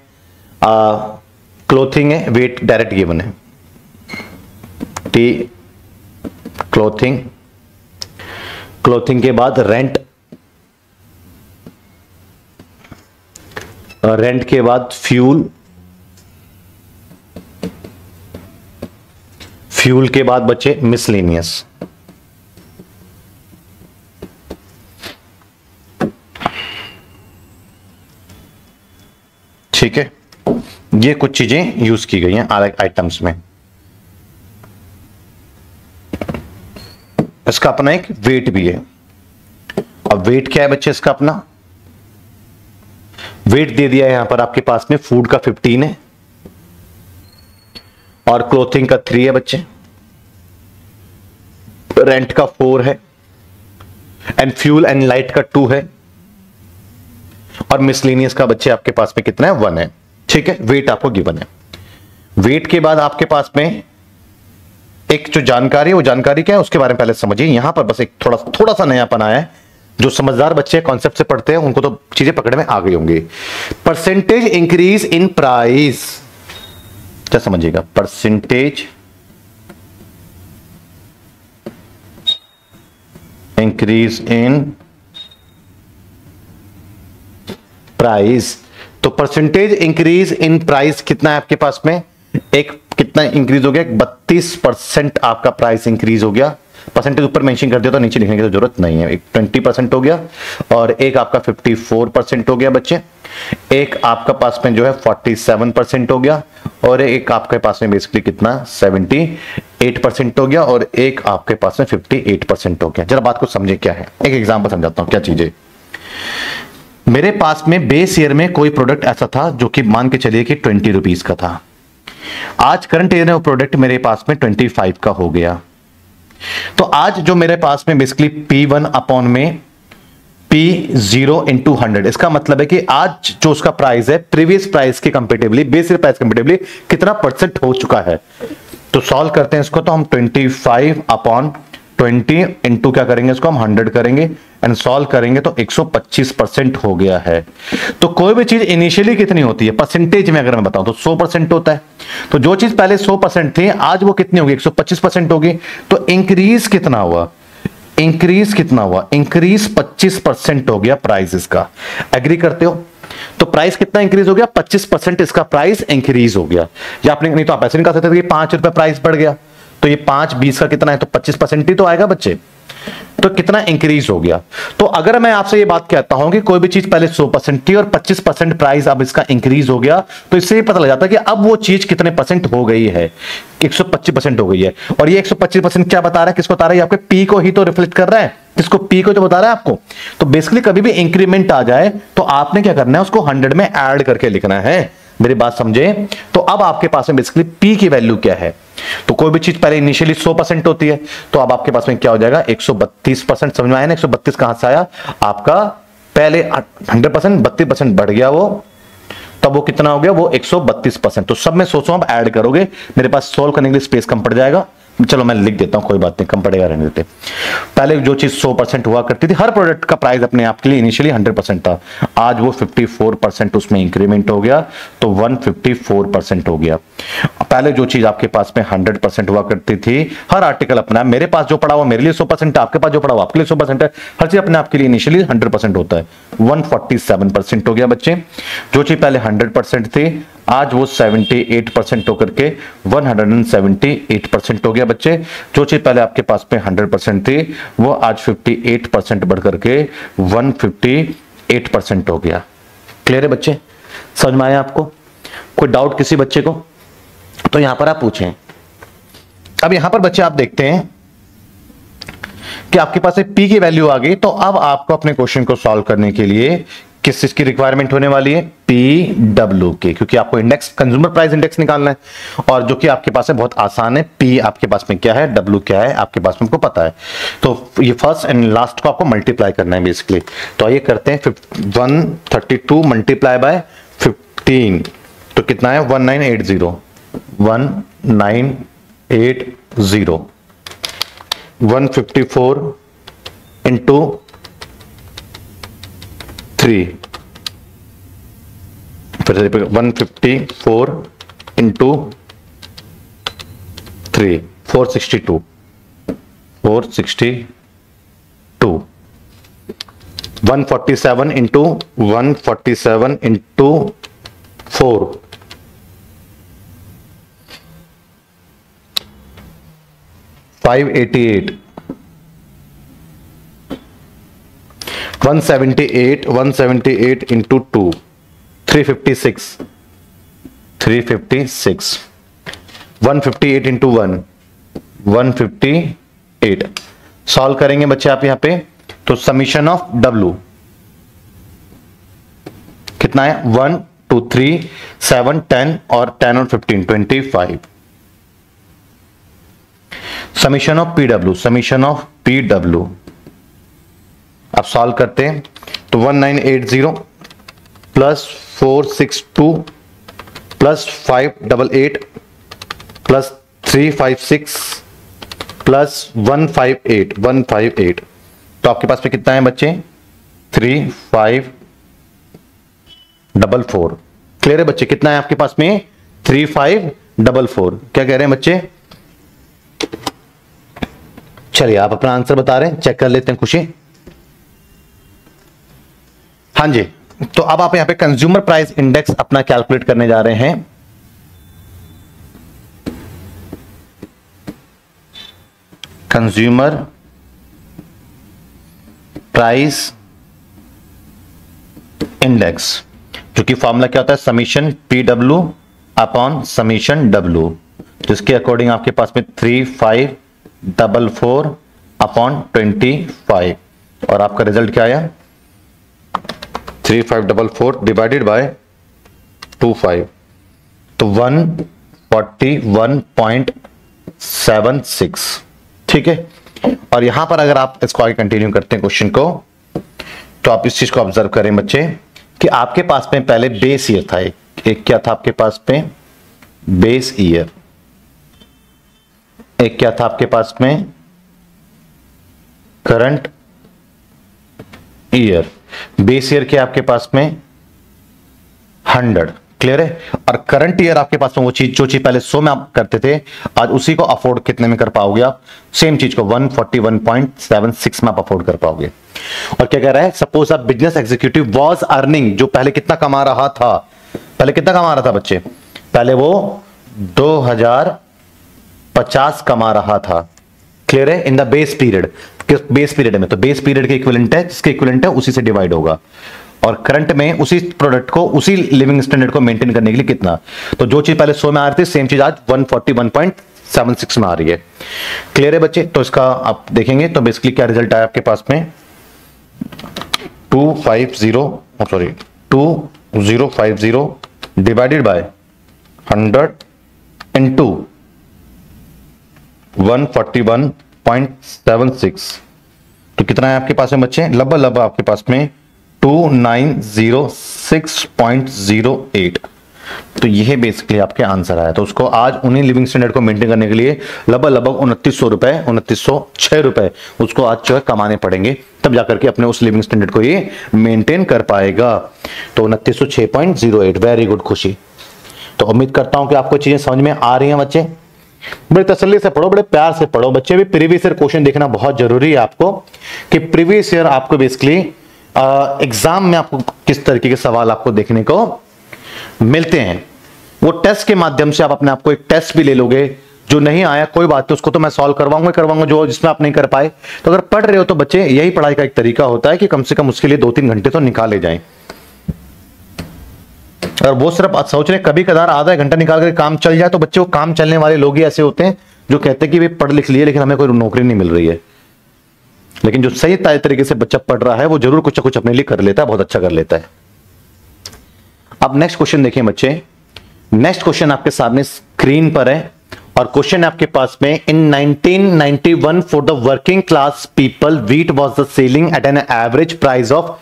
क्लोथिंग है, वेट डायरेक्ट गिवन है, टी क्लोथिंग, क्लोथिंग के बाद रेंट, रेंट के बाद फ्यूल, फ्यूल के बाद बच्चे मिसलेनियस। ठीक है, ये कुछ चीजें यूज की गई हैं आइटम्स में। इसका अपना एक वेट भी है। अब वेट क्या है बच्चे इसका अपना, वेट दे दिया है यहां पर आपके पास में, फूड का 15 है और क्लोथिंग का 3 है बच्चे, रेंट का 4 है एंड फ्यूल एंड लाइट का 2 है और मिसलेनियस का बच्चे आपके पास में कितना है, 1 है। ठीक है, वेट आपको गिवन है। वेट के बाद आपके पास में एक जो जानकारी है, वो जानकारी क्या है उसके बारे में पहले समझिए। यहां पर बस एक थोड़ा सा नयापन आया है, जो समझदार बच्चे कॉन्सेप्ट से पढ़ते हैं उनको तो चीजें पकड़ में आ गई होंगी। परसेंटेज इंक्रीज इन प्राइस, क्या समझिएगा, परसेंटेज इंक्रीज इन प्राइस, तो परसेंटेज इंक्रीज इन प्राइस कितना है आपके पास में, एक कितना इंक्रीज हो गया, 32% आपका प्राइस इंक्रीज हो गया। परसेंटेज ऊपर मेंशन कर दिया तो नीचे लिखने की तो जरूरत नहीं है। एक 20% हो गया और एक आपका 54% हो गया बच्चे, एक आपका पास में जो है 47% हो गया और एक आपके पास में बेसिकली कितना 78% हो गया और एक आपके पास में 58% हो गया। जरा बात को समझे क्या है, एक एग्जांपल समझाता हूं क्या चीजें। मेरे पास में बेस ईयर में कोई प्रोडक्ट ऐसा था जो कि मान के चलिए कि 20 रुपीज का था, आज करंट ईयर में वो प्रोडक्ट मेरे पास में 25 का हो गया। तो आज जो मेरे पास में बेसिकली P1 अपॉन में P0 इंटू 100, इसका मतलब है कि आज जो उसका प्राइस है प्रीवियस प्राइस के comparatively, base year price comparatively कितना परसेंट हो चुका है। तो सॉल्व करते हैं इसको, तो हम 25 अपॉन 20 इंटू क्या करेंगे, इसको हम 100 करेंगे एंड सॉल्व करेंगे तो 125% हो गया है। तो कोई भी चीज इनिशियली कितनी होती है, परसेंटेज में अगर मैं बताऊं तो 100% होता है। तो जो चीज पहले 100% थी आज वो कितनी होगी, 125% होगी। तो इंक्रीज कितना हुआ, इंक्रीज कितना हुआ, इंक्रीज 25% हो गया प्राइस इसका। एग्री करते हो? तो प्राइस कितना इंक्रीज हो गया, 25% इसका प्राइस इंक्रीज हो गया। या आपने नहीं तो आप ऐसे नहीं कह सकते कि 5 रुपए प्राइस बढ़ गया, तो ये 5 20 का कितना है, तो 25% ही तो आएगा बच्चे। तो कितना इंक्रीज हो गया। तो अगर मैं आपसे ये बात कहता हूं कि कोई भी चीज पहले 100% थी और 25% प्राइस अब इसका इंक्रीज हो गया, तो इससे ये पता लग जाता है कि अब वो चीज कितने परसेंट हो गई है, 125% हो गई है। और ये 125% क्या बता रहा है, किसको बता रहा है, आपके पी को ही तो रिफ्लेक्ट कर रहा है, किसको, पी को तो बता रहा है आपको। तो बेसिकली कभी भी इंक्रीमेंट आ जाए तो आपने क्या करना है, उसको 100 में ऐड करके लिखना है। मेरी बात समझे? तो अब आपके पास में बेसिकली पी की वैल्यू क्या है, तो कोई भी चीज पहले इनिशियली 100% होती है, तो अब आपके पास में क्या हो जाएगा 132%। समझ में आया ना? 132 कहां से आया आपका? पहले 100% 32% बढ़ गया वो, तब वो कितना हो गया? वो 132%। तो सब में सोचो आप ऐड करोगे, मेरे पास सोल्व करने के लिए स्पेस कम पड़ जाएगा। चलो मैं लिख देता हूं, कोई बात नहीं, कम पड़ेगा, रहने देते। पहले जो चीज 100% हुआ करती थी, हर प्रोडक्ट का प्राइस अपने आप के लिए इनिशियली 100% था, आज वो 54% उसमें इंक्रीमेंट हो गया, तो 154% हो गया। पहले जो चीज आपके पास में 100% हुआ करती थी, हर आर्टिकल अपना, मेरे पास जो पड़ा हुआ मेरे लिए 100% है, आपके पास जो पड़ा हुआ आपके लिए 100% है, हर चीज अपने आप के लिए इनिशियली 100% होता है। 147% हो गया बच्चे। जो चीज पहले 100% थी, आज वो 78% होकर के 178% हो गया बच्चे। जो चीज पहले आपके पास में 100% थी, वो आज 58% बढ़ करके 158% हो गया। क्लियर है बच्चे? समझ में आया आपको? कोई डाउट किसी बच्चे को? तो यहां पर आप पूछें। अब यहां पर बच्चे आप देखते हैं कि आपके पास एक पी की वैल्यू आ गई, तो अब आपको अपने क्वेश्चन को सॉल्व करने के लिए किस चीज की रिक्वायरमेंट होने वाली है? पी डब्ल्यू की, क्योंकि आपको इंडेक्स, कंज्यूमर प्राइस इंडेक्स निकालना है, और जो कि आपके पास है बहुत आसान है। पी आपके पास में क्या है, डब्ल्यू क्या है, आपके पास में आपको पता है। तो ये फर्स्ट एंड लास्ट को आपको मल्टीप्लाई करना है बेसिकली। तो आइए करते हैं। 132 मल्टीप्लाई बाय 15, तो कितना है? 1980। 1980। 154 इंटू 3, फिर 154 into 3, 462। 147 into 147 into 4, 588। 178 into 2, 356। 158 into 1, 158। Solve करेंगे बच्चे आप यहां पे, तो समीशन ऑफ डब्ल्यू कितना है? 1 2 3 7 10 और 10 और 15, 25। समीशन ऑफ पी डब्ल्यू आप सॉल्व करते हैं, तो 1980 प्लस 462 प्लस 588 प्लस 356 प्लस 158। तो आपके पास में कितना है बच्चे? 3544। क्लियर है बच्चे? कितना है आपके पास में? 3544। क्या कह रहे हैं बच्चे? चलिए आप अपना आंसर बता रहे हैं, चेक कर लेते हैं खुशी। हाँ जी, तो अब आप यहां पे कंज्यूमर प्राइस इंडेक्स अपना कैलकुलेट करने जा रहे हैं। कंज्यूमर प्राइस इंडेक्स, जो कि फॉर्मूला क्या होता है? Summation P W upon summation W, जिसके अकॉर्डिंग आपके पास में 3544 अपॉन 25, और आपका रिजल्ट क्या आया? 3544 डिवाइडेड बाय 25, तो 141.76। ठीक है, और यहां पर अगर आप इसको आगे कंटिन्यू करते हैं क्वेश्चन को, तो आप इस चीज को ऑब्जर्व करें बच्चे कि आपके पास में पहले बेस ईयर था, एक क्या था आपके पास में? Base year. एक क्या था आपके पास में? Current year. बेस ईयर के आपके पास में 100। क्लियर है? और करंट ईयर आपके पास में वो चीज, जो चीज पहले 100 में आप करते थे, आज उसी को अफोर्ड कितने में कर पाओगे आप? सेम चीज को 141.76 में आप अफोर्ड कर पाओगे। और क्या कह रहा है? Suppose a business executive was earning, जो पहले कितना कमा रहा था? पहले कितना कमा रहा था बच्चे? पहले वो 2050 कमा रहा था। क्लियर है? In the base period. किस बेस पीरियड में? तो बेस पीरियड के इक्विवेलेंट है, जिसके इक्विवेलेंट है उसी से डिवाइड होगा। और करंट में उसी प्रोडक्ट को, उसी लिविंग स्टैंडर्ड को मेंटेन करने के लिए कितना? तो जो चीज पहले 100 में आ रही थी, सेम चीज आज 141.76 में आ रही है। क्लियर है बच्चे? तो इसका आप देखेंगे तो बेसिकली क्या रिजल्ट आया आपके पास में? 2050 डिवाइडेड बाय 100 इंटू 141.76, तो कितना है आपके पास में बच्चे, लगभग आपके पास में 2906.08। तो यह बेसिकली आपके आंसर आया। तो उसको आज उन्हीं लिविंग स्टैंडर्ड को मेंटेन करने के लिए लगभग 2900 रुपए, 2906 रुपए उसको आज जो है कमाने पड़ेंगे, तब जाकर के अपने उस लिविंग स्टैंडर्ड को ये मेंटेन कर पाएगा। तो 2906.08, वेरी गुड खुशी। तो उम्मीद करता हूं कि आपको चीजें समझ में आ रही हैं बच्चे। बड़े तसल्ली से पढ़ो, बड़े प्यार से पढ़ो बच्चे। भी प्रीवियस ईयर क्वेश्चन देखना बहुत जरूरी है आपको, कि प्रीवियस ईयर आपको बेसिकली एग्जाम में आपको किस तरीके के सवाल आपको देखने को मिलते हैं। वो टेस्ट के माध्यम से आप अपने आप को एक टेस्ट भी ले लोगे। जो नहीं आया कोई बात नहीं, उसको तो मैं सॉल्व करवाऊंगा जो जिसमें आप नहीं कर पाए। तो अगर पढ़ रहे हो तो बच्चे यही पढ़ाई का एक तरीका होता है कि कम से कम उसके लिए 2-3 घंटे तो निकाले जाएं। और वो सिर्फ सोच रहे कभी कदार आधा घंटा निकाल कर काम चल जाए, तो बच्चे वो काम चलने वाले लोग ही ऐसे होते हैं जो कहते हैं कि वे पढ़ लिख लिए लेकिन हमें कोई नौकरी नहीं मिल रही है। लेकिन जो सही तरीके से बच्चा पढ़ रहा है वो जरूर कुछ ना कुछ अपने लिए कर लेता है, बहुत अच्छा कर लेता है। अब नेक्स्ट क्वेश्चन देखिए बच्चे। नेक्स्ट क्वेश्चन आपके सामने स्क्रीन पर है और क्वेश्चन आपके पास में, इन 1991 for the working class people wheat was the selling at an average price of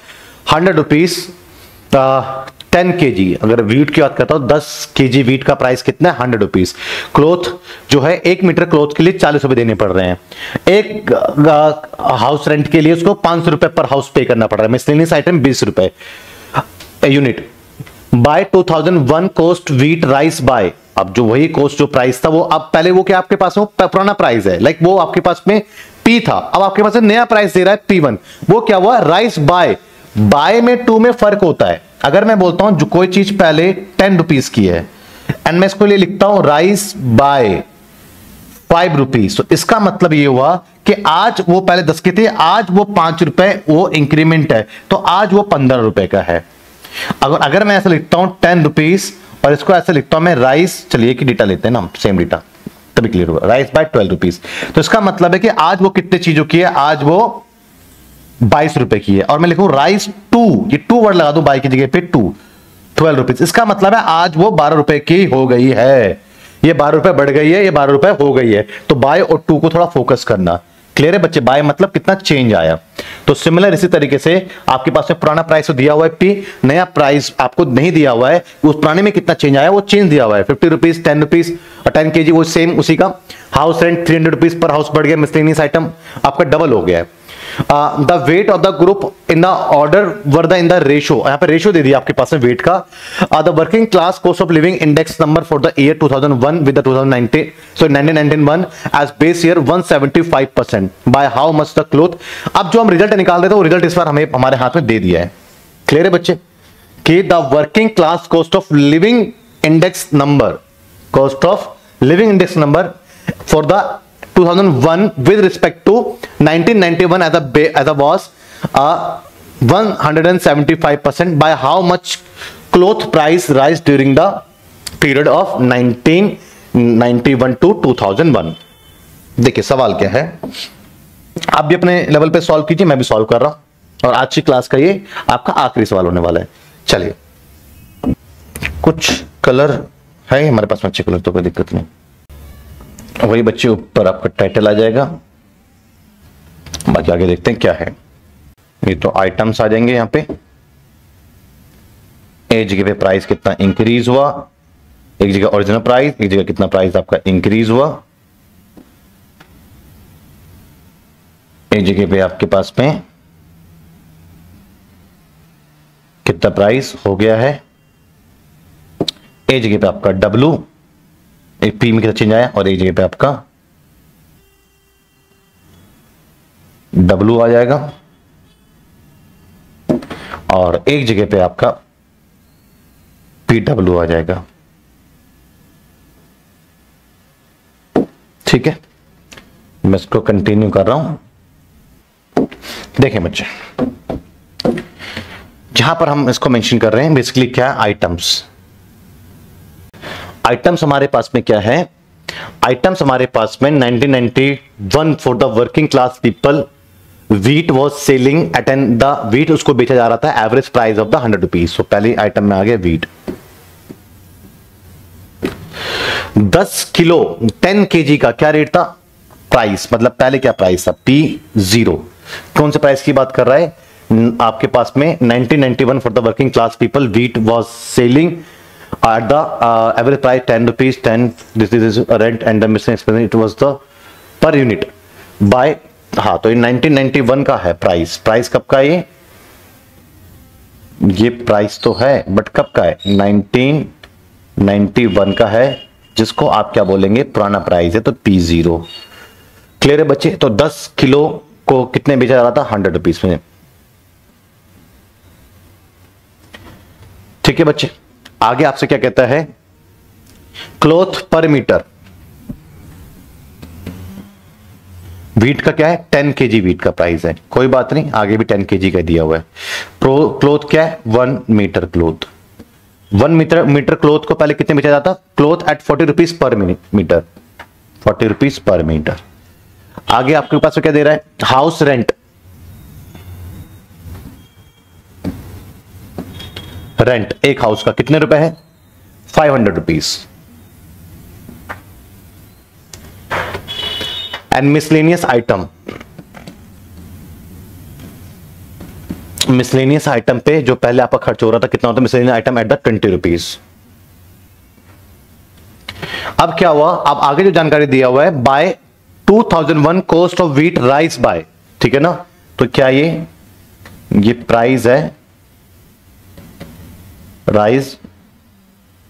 100 rupees 10 kg। अगर वीट की बात करता हूं 10 kg वीट का प्राइस कितना है, 100 रुपीज। क्लोथ जो है 1 मीटर क्लोथ के लिए 40 रुपए देने पड़ रहे हैं। एक हाउस रेंट के लिए उसको 500 रुपए पर हाउस पे करना पड़ रहा है। मिसलेनियस आइटम 20 रुपए unit. By 2001 cost wheat rice by, अब जो वही कोस्ट जो प्राइस था वो अब पहले वो क्या आपके पास में पुराना प्राइस है, लाइक वो आपके पास में पी था, अब आपके पास नया प्राइस दे रहा है P1। वो क्या हुआ, राइस बाय। बाय में 2 में फर्क होता है। अगर मैं बोलता हूं जो कोई चीज पहले 10 रुपीज की है एंड मैं इसको लिए लिखता हूं राइस बाय 5 रुपीज, तो इसका मतलब ये हुआ कि आज वो पहले 10 के थे, आज वो 5 रुपए वो इंक्रीमेंट है, तो आज वो 15 रुपए का है। अगर मैं ऐसा लिखता हूं 10 रुपीज और इसको ऐसे लिखता हूं मैं राइस, चलिए कि डेटा लेते हैं ना, सेम डेटा तभी क्लियर होगा, राइस बाय 12 रुपीज। तो इसका मतलब है कि आज वो कितने चीजों की है, आज वो 22 रुपए की है। और मैं लिखूं राइस 2, ये 2 वर्ड लगा दूं बाय की जगह पे 2, 12 रुपीज। इसका मतलब है आज वो 12 रुपए की हो गई है। ये 12 रुपए बढ़ गई है, ये 12 रुपए हो गई है। तो बाय और 2 को थोड़ा फोकस करना। क्लियर है बच्चे, बाय मतलब कितना चेंज आया। तो सिमिलर इसी तरीके से आपके पास में पुराना प्राइस तो दिया हुआ है P, नया प्राइस आपको नहीं दिया हुआ है, उस पुराने में कितना चेंज आया वो चेंज दिया हुआ है। 50 रुपीज, 10 रुपीज और 10 kg वो सेम उसी का। House rent 300 rupees per house बढ़ गया, मिसलेनियस आइटम आपका डबल हो गया है। The weight of the group in the order were the in the ratio, यहां पे रेशो दे दिया आपके पास में वेट का। The working class cost of living index number for the year 2001 with the 1991 as base year 175% by how much the cloth. अब जो हम रिजल्ट निकाल रहे थे वो रिजल्ट इस बार हमें हमारे हाथ में दे दिया है। क्लियर है बच्चे, कि the working class cost of living index number, cost of living index number for the 2001 with respect to 1991 as a was 175% by how much cloth price rise during the period of 1991 to 2001। देखिए सवाल क्या है, आप भी अपने level पे solve कीजिए, मैं भी सॉल्व कर रहा हूं और आज की क्लास का ये आपका आखिरी सवाल होने वाला है। चलिए, कुछ कलर है हमारे पास में, अच्छे कलर तो कोई दिक्कत नहीं, वही बच्चे ऊपर आपका टाइटल आ जाएगा। बाकी आगे देखते हैं क्या है। ये तो आइटम्स आ जाएंगे यहां पे। एक जगह पे प्राइस कितना इंक्रीज हुआ, एक जगह ओरिजिनल प्राइस, एक जगह कितना प्राइस आपका इंक्रीज हुआ, एक जगह पे आपके पास में कितना प्राइस हो गया है, एक जगह पे आपका W, एक P में कितना चेंज आया और एक जगह पे आपका W आ जाएगा और एक जगह पे आपका PW आ जाएगा। ठीक है, मैं इसको कंटिन्यू कर रहा हूं। देखें बच्चे, जहां पर हम इसको मेंशन कर रहे हैं बेसिकली क्या है, आइटम्स। आइटम्स हमारे पास में क्या है, आइटम्स हमारे पास में 1991 for the working class people wheat was selling at an the wheat, उसको बेचा जा रहा था average price of the 100 rupees. So पहले आइटम में आ गया व्हीट। 10 किलो 10 kg का क्या रेट था, प्राइस, मतलब पहले क्या प्राइस था, P0। कौन से प्राइस की बात कर रहा है, आपके पास में 1991 for the working class people wheat was selling at the average price 10 rupees 10, this is rent and the missing expense, it was the per unit by, हाँ तो ये 1991 का है प्राइस। प्राइस कब का है ये प्राइस तो है बट कब का है, 1991 का है, जिसको आप क्या बोलेंगे, पुराना प्राइस है, तो P0। क्लियर है बच्चे। तो 10 किलो को कितने बेचा जा रहा था, 100 रुपीज में। ठीक है बच्चे। आगे आपसे क्या कहता है, क्लॉथ पर मीटर। वीट का क्या है, 10 केजी वीट का प्राइस है, कोई बात नहीं, आगे भी 10 केजी का दिया हुआ है। क्लॉथ क्या है, 1 मीटर क्लॉथ। 1 मीटर क्लॉथ को पहले कितने बेचा जाता, cloth at 40 rupees per metre, 40 rupees per metre. आगे आपके पास क्या दे रहा है, हाउस रेंट। रेंट एक हाउस का कितने रुपए है, 500 rupees. And miscellaneous item, miscellaneous item पे जो पहले आपका खर्च हो रहा था कितना होता है, miscellaneous item at the 20 rupees. अब क्या हुआ, अब आगे जो जानकारी दिया हुआ है, by 2001 cost of wheat rice by, ठीक है ना, तो क्या ये प्राइस है, राइज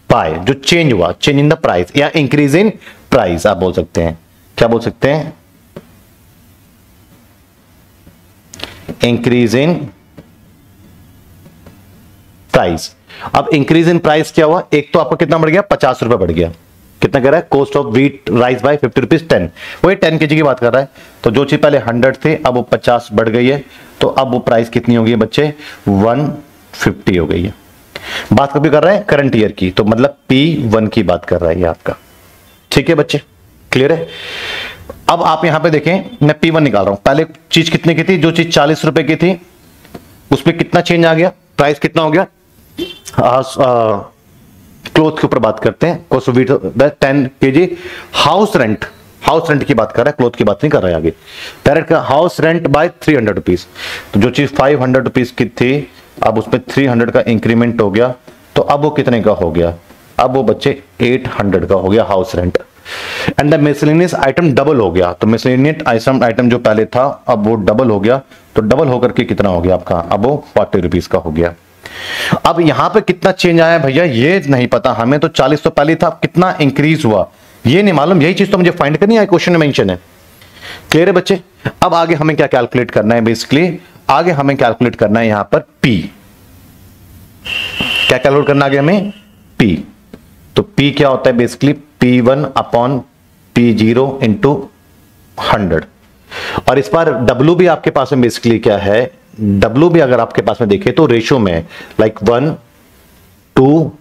बाय जो चेंज हुआ, चेंज इन द प्राइस या इंक्रीज इन प्राइस आप बोल सकते हैं। क्या बोल सकते हैं, इंक्रीज इन प्राइस। अब इंक्रीज इन प्राइस क्या हुआ, एक तो आपका कितना बढ़ गया, 50 रुपए बढ़ गया। कितना कह रहा है, cost of wheat rice by 50 rupees 10, वही 10 केजी की बात कर रहा है। तो जो चीज पहले 100 थे अब वो 50 बढ़ गई है, तो अब वो प्राइस कितनी हो गई है बच्चे, 150 हो गई है। बात कभी कर रहा है करंट ईयर की, तो मतलब P1 की बात कर रहा है ये आपका। ठीक है बच्चे, क्लियर है। अब आप यहां पे देखें, मैं P1 निकाल रहा हूं। पहले चीज कितने की थी, जो चीज 40 रुपए की थी उसमें कितना चेंज आ गया, प्राइस कितना हो गया। क्लोथ के ऊपर बात करते हैं, cost of wheat 10 KG. House rent, house rent की बात कर रहा है, क्लोथ की बात नहीं कर रहा है। आगे डायरेक्ट का हाउस रेंट बाय 300 रुपीज, तो जो चीज 500 रुपीज की थी अब उसमें 300 का इंक्रीमेंट हो गया, तो अब वो कितने का हो गया, अब वो बच्चे 800 का हो गया house rent. And the miscellaneous item double हो गया, तो मिसलेनियस आइटम जो पहले था अब वो डबल हो गया, तो डबल होकर के कितना हो गया आपका, अब वो 40 रुपीज का हो गया। अब यहां पे कितना चेंज आया भैया ये नहीं पता हमें, तो 40 तो पहले था, कितना इंक्रीज हुआ ये नहीं मालूम, यही चीज तो मुझे फाइंड करनी है, क्वेश्चन में मेंशन है। क्लियर है बच्चे। अब आगे हमें क्या कैलकुलेट करना है, बेसिकली आगे हमें कैलकुलेट करना है यहां पर P। क्या कैलकुलेट करना आगे हमें, P। तो P क्या होता है basically, P1 upon P0 into 100। और इस बार W भी आपके पास में बेसिकली क्या है, W भी अगर आपके पास में देखे तो रेशियो में लाइक 1 2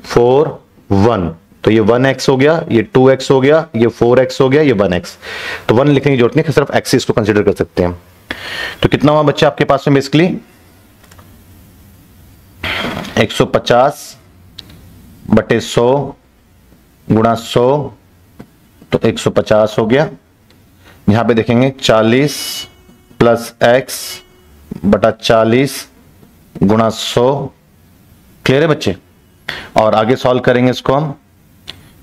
4 1, तो ये 1x हो गया, ये 2x हो गया, ये 4x हो गया, ये 1x। तो 1 लिखने की जरूरत नहीं, सिर्फ एक्सिस को कंसीडर कर सकते हैं। तो कितना हुआ बच्चे आपके पास में बेसिकली 150 बटे 100 गुणा 100, तो 150 हो गया। यहां पे देखेंगे 40 प्लस x बटा 40 गुणा 100। क्लियर है बच्चे। और आगे सॉल्व करेंगे इसको हम,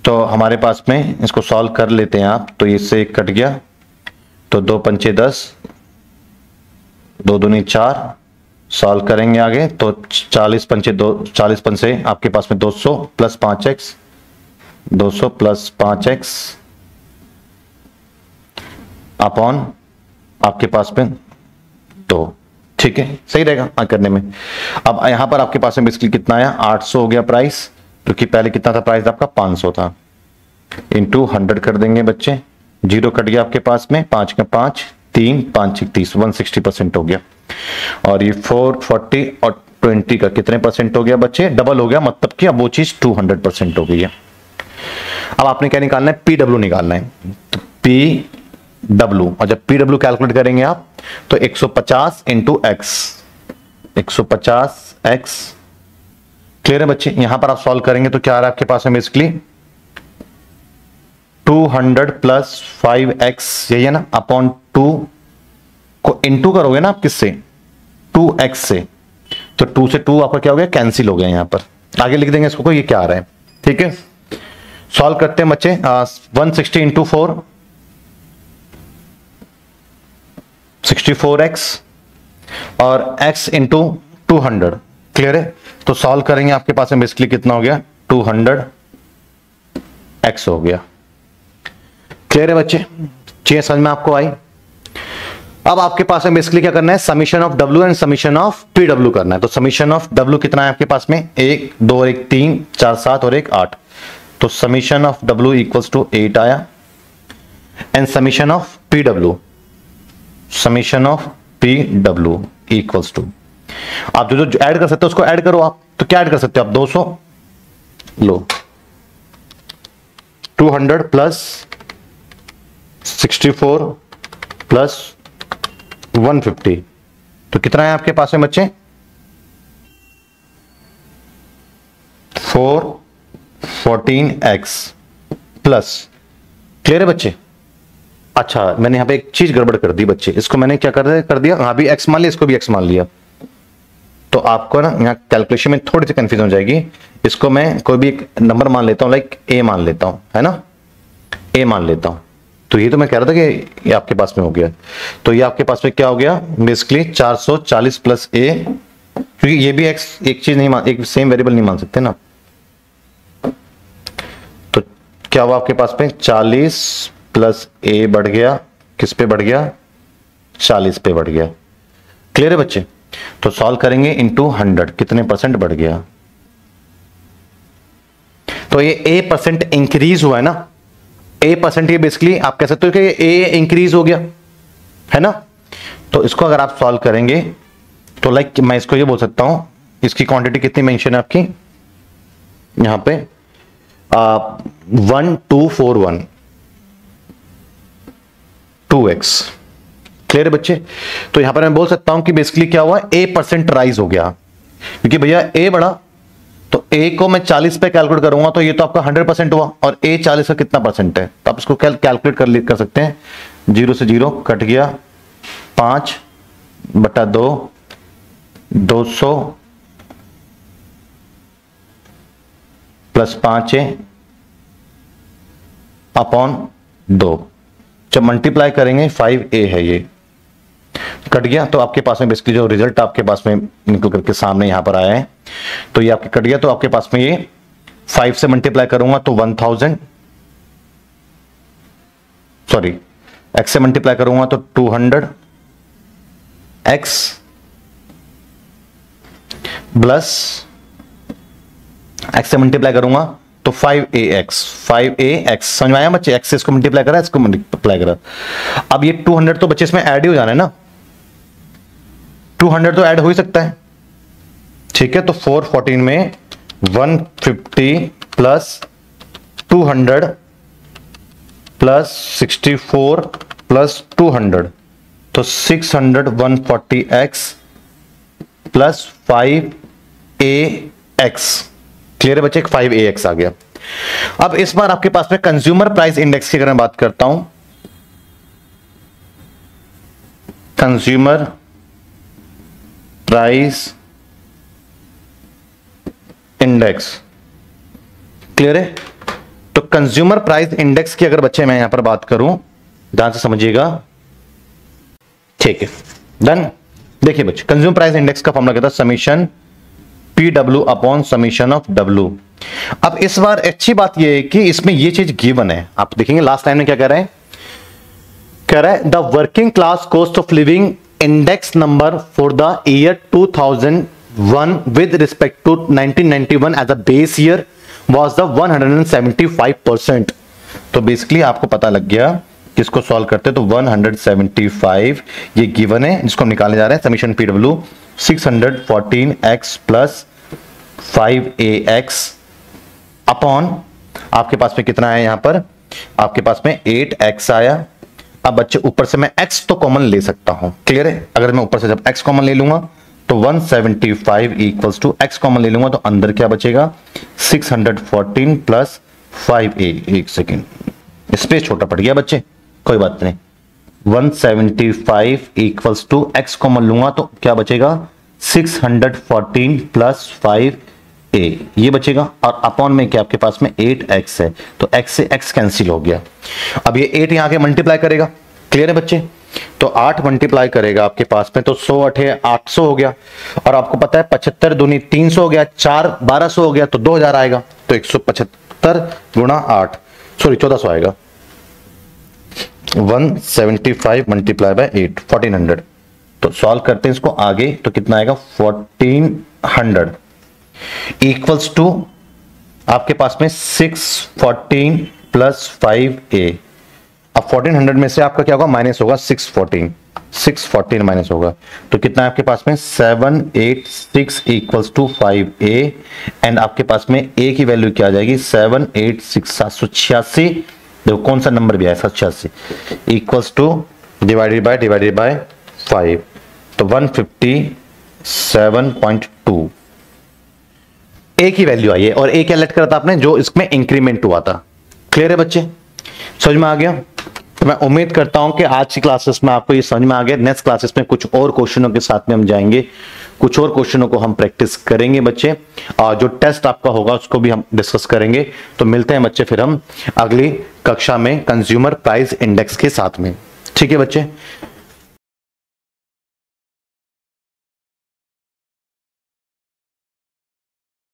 तो हमारे पास में इसको सॉल्व कर लेते हैं आप, तो इससे एक कट गया, तो 2 पंचे 10, 2 दूनी 4, सॉल्व करेंगे आगे तो 40 पंचे 2, 40 पंचे आपके पास में 200 plus 5x, 200 plus 5x upon आपके पास में 2। ठीक है, सही रहेगा करने में। अब यहां पर आपके पास में बेसिकली कितना आया, 800 हो गया प्राइस, क्योंकि पहले कितना था प्राइस आपका 500 था, इंटू 100 कर देंगे बच्चे, 0 कट गया आपके पास में, 5 का 5 3 5 30, 160% हो गया। और ये 440 और 20 का कितने परसेंट हो गया बच्चे, डबल हो गया, मतलब कि अब वो चीज 200% हो गई है। अब आपने क्या निकालना है, PW निकालना है, तो PW, और जब PW कैलकुलेट करेंगे आप तो 150 इंटू एक्स, 150x। क्लियर है बच्चे। यहां पर आप सॉल्व करेंगे तो क्या आ रहा है आपके पास में बेसिकली 200 प्लस 5x, यही है ना, अपॉन 2 को इंटू करोगे ना आप किससे, 2x से, तो 2 से 2 आपका क्या हो गया, कैंसिल हो गया। यहां पर आगे लिख देंगे इसको, कोई ये क्या आ रहा है, ठीक है। सॉल्व करते हैं बच्चे। 160 इंटू 4 64x और x इंटू 200, क्लियर है। तो सॉल्व करेंगे, आपके पास में बेसिकली कितना हो गया, 200x हो गया। क्लियर है बच्चे, चीजें समझ में आपको आई। अब आपके पास में बेसिकली क्या करना है, summation of W and summation of PW करना है। तो समीशन ऑफ W कितना है आपके पास में, 1 2 और 1 3 4 7 और 1 8, तो summation of W equals to 8 आया। And summation of PW, summation of PW equals to, आप जो जो ऐड कर सकते हो उसको ऐड करो आप। तो क्या ऐड कर सकते हो आप, 200 लो, 200 प्लस 64 प्लस 150, तो कितना है आपके पास में बच्चे, 414x प्लस, क्लियर है बच्चे। अच्छा मैंने यहां पे एक चीज गड़बड़ कर दी बच्चे, इसको मैंने क्या कर दिया, यहां भी x मान लिया, इसको भी x मान लिया, तो आपको ना यहां कैलकुलेशन में थोड़ी सी कंफ्यूजन हो जाएगी। इसको मैं कोई भी एक नंबर मान लेता हूं, लाइक a मान लेता हूं, है ना, a मान लेता हूं। तो ये तो मैं कह रहा था कि ये आपके पास में हो गया, तो ये आपके पास में क्या हो गया, बेसिकली 440 प्लस a, क्योंकि ये भी x एक चीज नहीं मान, एक सेम वेरिएबल नहीं मान सकते ना। तो क्या हुआ आपके पास में, 40 प्लस a बढ़ गया, किस पे बढ़ गया, 40 पे बढ़ गया। क्लियर है बच्चे। तो सॉल्व करेंगे इनटू 100, कितने परसेंट बढ़ गया, तो ये a% इंक्रीज हुआ है ना, a%, ये बेसिकली आप कह सकते हो कि ये a इंक्रीज हो गया है ना। तो इसको अगर आप सॉल्व करेंगे तो लाइक मैं इसको ये बोल सकता हूं, इसकी क्वांटिटी कितनी मेंशन है आपकी यहां पे, 1241 2x, क्लियर है बच्चे। तो यहां पर मैं बोल सकता हूं कि बेसिकली क्या हुआ, a% राइज हो गया, क्योंकि भैया a बढ़ा तो a को मैं 40 पे कैलकुलेट करूंगा तो ये तो आपका 100% हुआ, और a 40 का कितना परसेंट है, तो आप इसको कैलकुलेट कर सकते हैं। 0 से 0 कट गया, 5/2 200 प्लस 5 अपॉन 2, जब मल्टीप्लाई करेंगे 5a है, ये कट गया। तो आपके पास में बेसिकली जो रिजल्ट आपके पास में निकल करके सामने यहां पर आया है, तो ये आपके कट गया। तो आपके पास में ये 5 से मल्टीप्लाई करूंगा तो 1000, सॉरी x से मल्टीप्लाई करूंगा तो 200x प्लस x से मल्टीप्लाई करूंगा तो 5ax, समझ में आया बच्चे, x से इसको मल्टीप्लाई करा, इसको मल्टीप्लाई करा। अब ये 200 तो बच्चे इसमें ऐड ही हो जाना है ना, 200 तो ऐड हो ही सकता है, ठीक है। तो 414 में 150 प्लस 200 प्लस 64 प्लस 200, तो 600 140x प्लस 5ax, क्लियर है बच्चे, 5ax आ गया। अब इस बार आपके पास में कंज्यूमर प्राइस इंडेक्स की अगर मैं बात करता हूं, कंज्यूमर प्राइस इंडेक्स, क्लियर है। तो कंज्यूमर प्राइस इंडेक्स की अगर बच्चे मैं यहां पर बात करूं, ध्यान से समझिएगा, ठीक है, डन। देखिए बच्चे, कंज्यूमर प्राइस इंडेक्स का फॉर्मूला कहता है summation PW upon summation of W। अब इस बार अच्छी बात यह है कि इसमें यह चीज गिवन है, आप देखेंगे लास्ट टाइम में क्या कह रहा है, कह रहा है the working class cost of living index number for the year 2001 with respect to 1991 as a base year was the 175%। तो बेसिकली आपको पता लग गया, किसको सॉल्व करते तो 175 ये गिवन है, जिसको हम निकालने जा रहे हैं, summation PW 614x plus 5ax upon आपके पास में कितना है, यहां पर आपके पास में 8x आया। अब बच्चे ऊपर से मैं x तो कॉमन ले सकता हूं, क्लियर है। अगर मैं ऊपर से जब x कॉमन ले लूंगा तो 175 इक्वल्स टू x कॉमन ले लूंगा तो अंदर क्या बचेगा, 614 प्लस 5a, एक सेकेंड स्पेस छोटा पड़ गया बच्चे, कोई बात नहीं। 175 इक्वल्स टू एक्स कॉमन लूंगा तो क्या बचेगा 614 प्लस 5a ये बचेगा, और अपॉन में क्या आपके पास में 8x है, तो x से x कैंसिल हो गया। अब ये 8 यहां के मल्टीप्लाई करेगा, क्लियर है बच्चे, तो 8 मल्टीप्लाई करेगा आपके पास में, तो 100 8 800 हो गया, और आपको पता है 75 दूनी 300 हो गया, 4 1200 हो गया, तो 2000 आएगा, तो 175 गुणा 8 सॉरी 1400 आएगा। 175 मल्टीप्लाई बाय 8 1400, तो सॉल्व करते हैं इसको आगे, तो कितना आएगा 1400 इक्वल्स टू आपके पास में 614 प्लस 5a। अब 1400 में से आपका क्या होगा माइनस होगा 614 माइनस होगा, तो कितना है आपके पास में 786 इक्वल्स टू 5a, एंड आपके पास में a की वैल्यू क्या आ जाएगी 786 786, देखो कौन सा नंबर भी आया 786 इक्वल्स टू डिवाइडेड बाय 5, तो 157.2 a की वैल्यू आई है, और a क्या लेट करा था आपने जो इसमें इंक्रीमेंट हुआ था। क्लियर है बच्चे, समझ में आ गया? तो मैं उम्मीद करता हूं कि आज की क्लासेस में आपको ये समझ में आ गया। नेक्स्ट क्लासेस में कुछ और क्वेश्चनों के साथ में हम जाएंगे, कुछ और क्वेश्चनों को हम प्रैक्टिस करेंगे बच्चे, और जो टेस्ट आपका होगा उसको भी हम डिस्कस करेंगे। तो मिलते हैं बच्चे फिर हम अगली कक्षा में कंज्यूमर प्राइस इंडेक्स के साथ में, ठीक है बच्चे।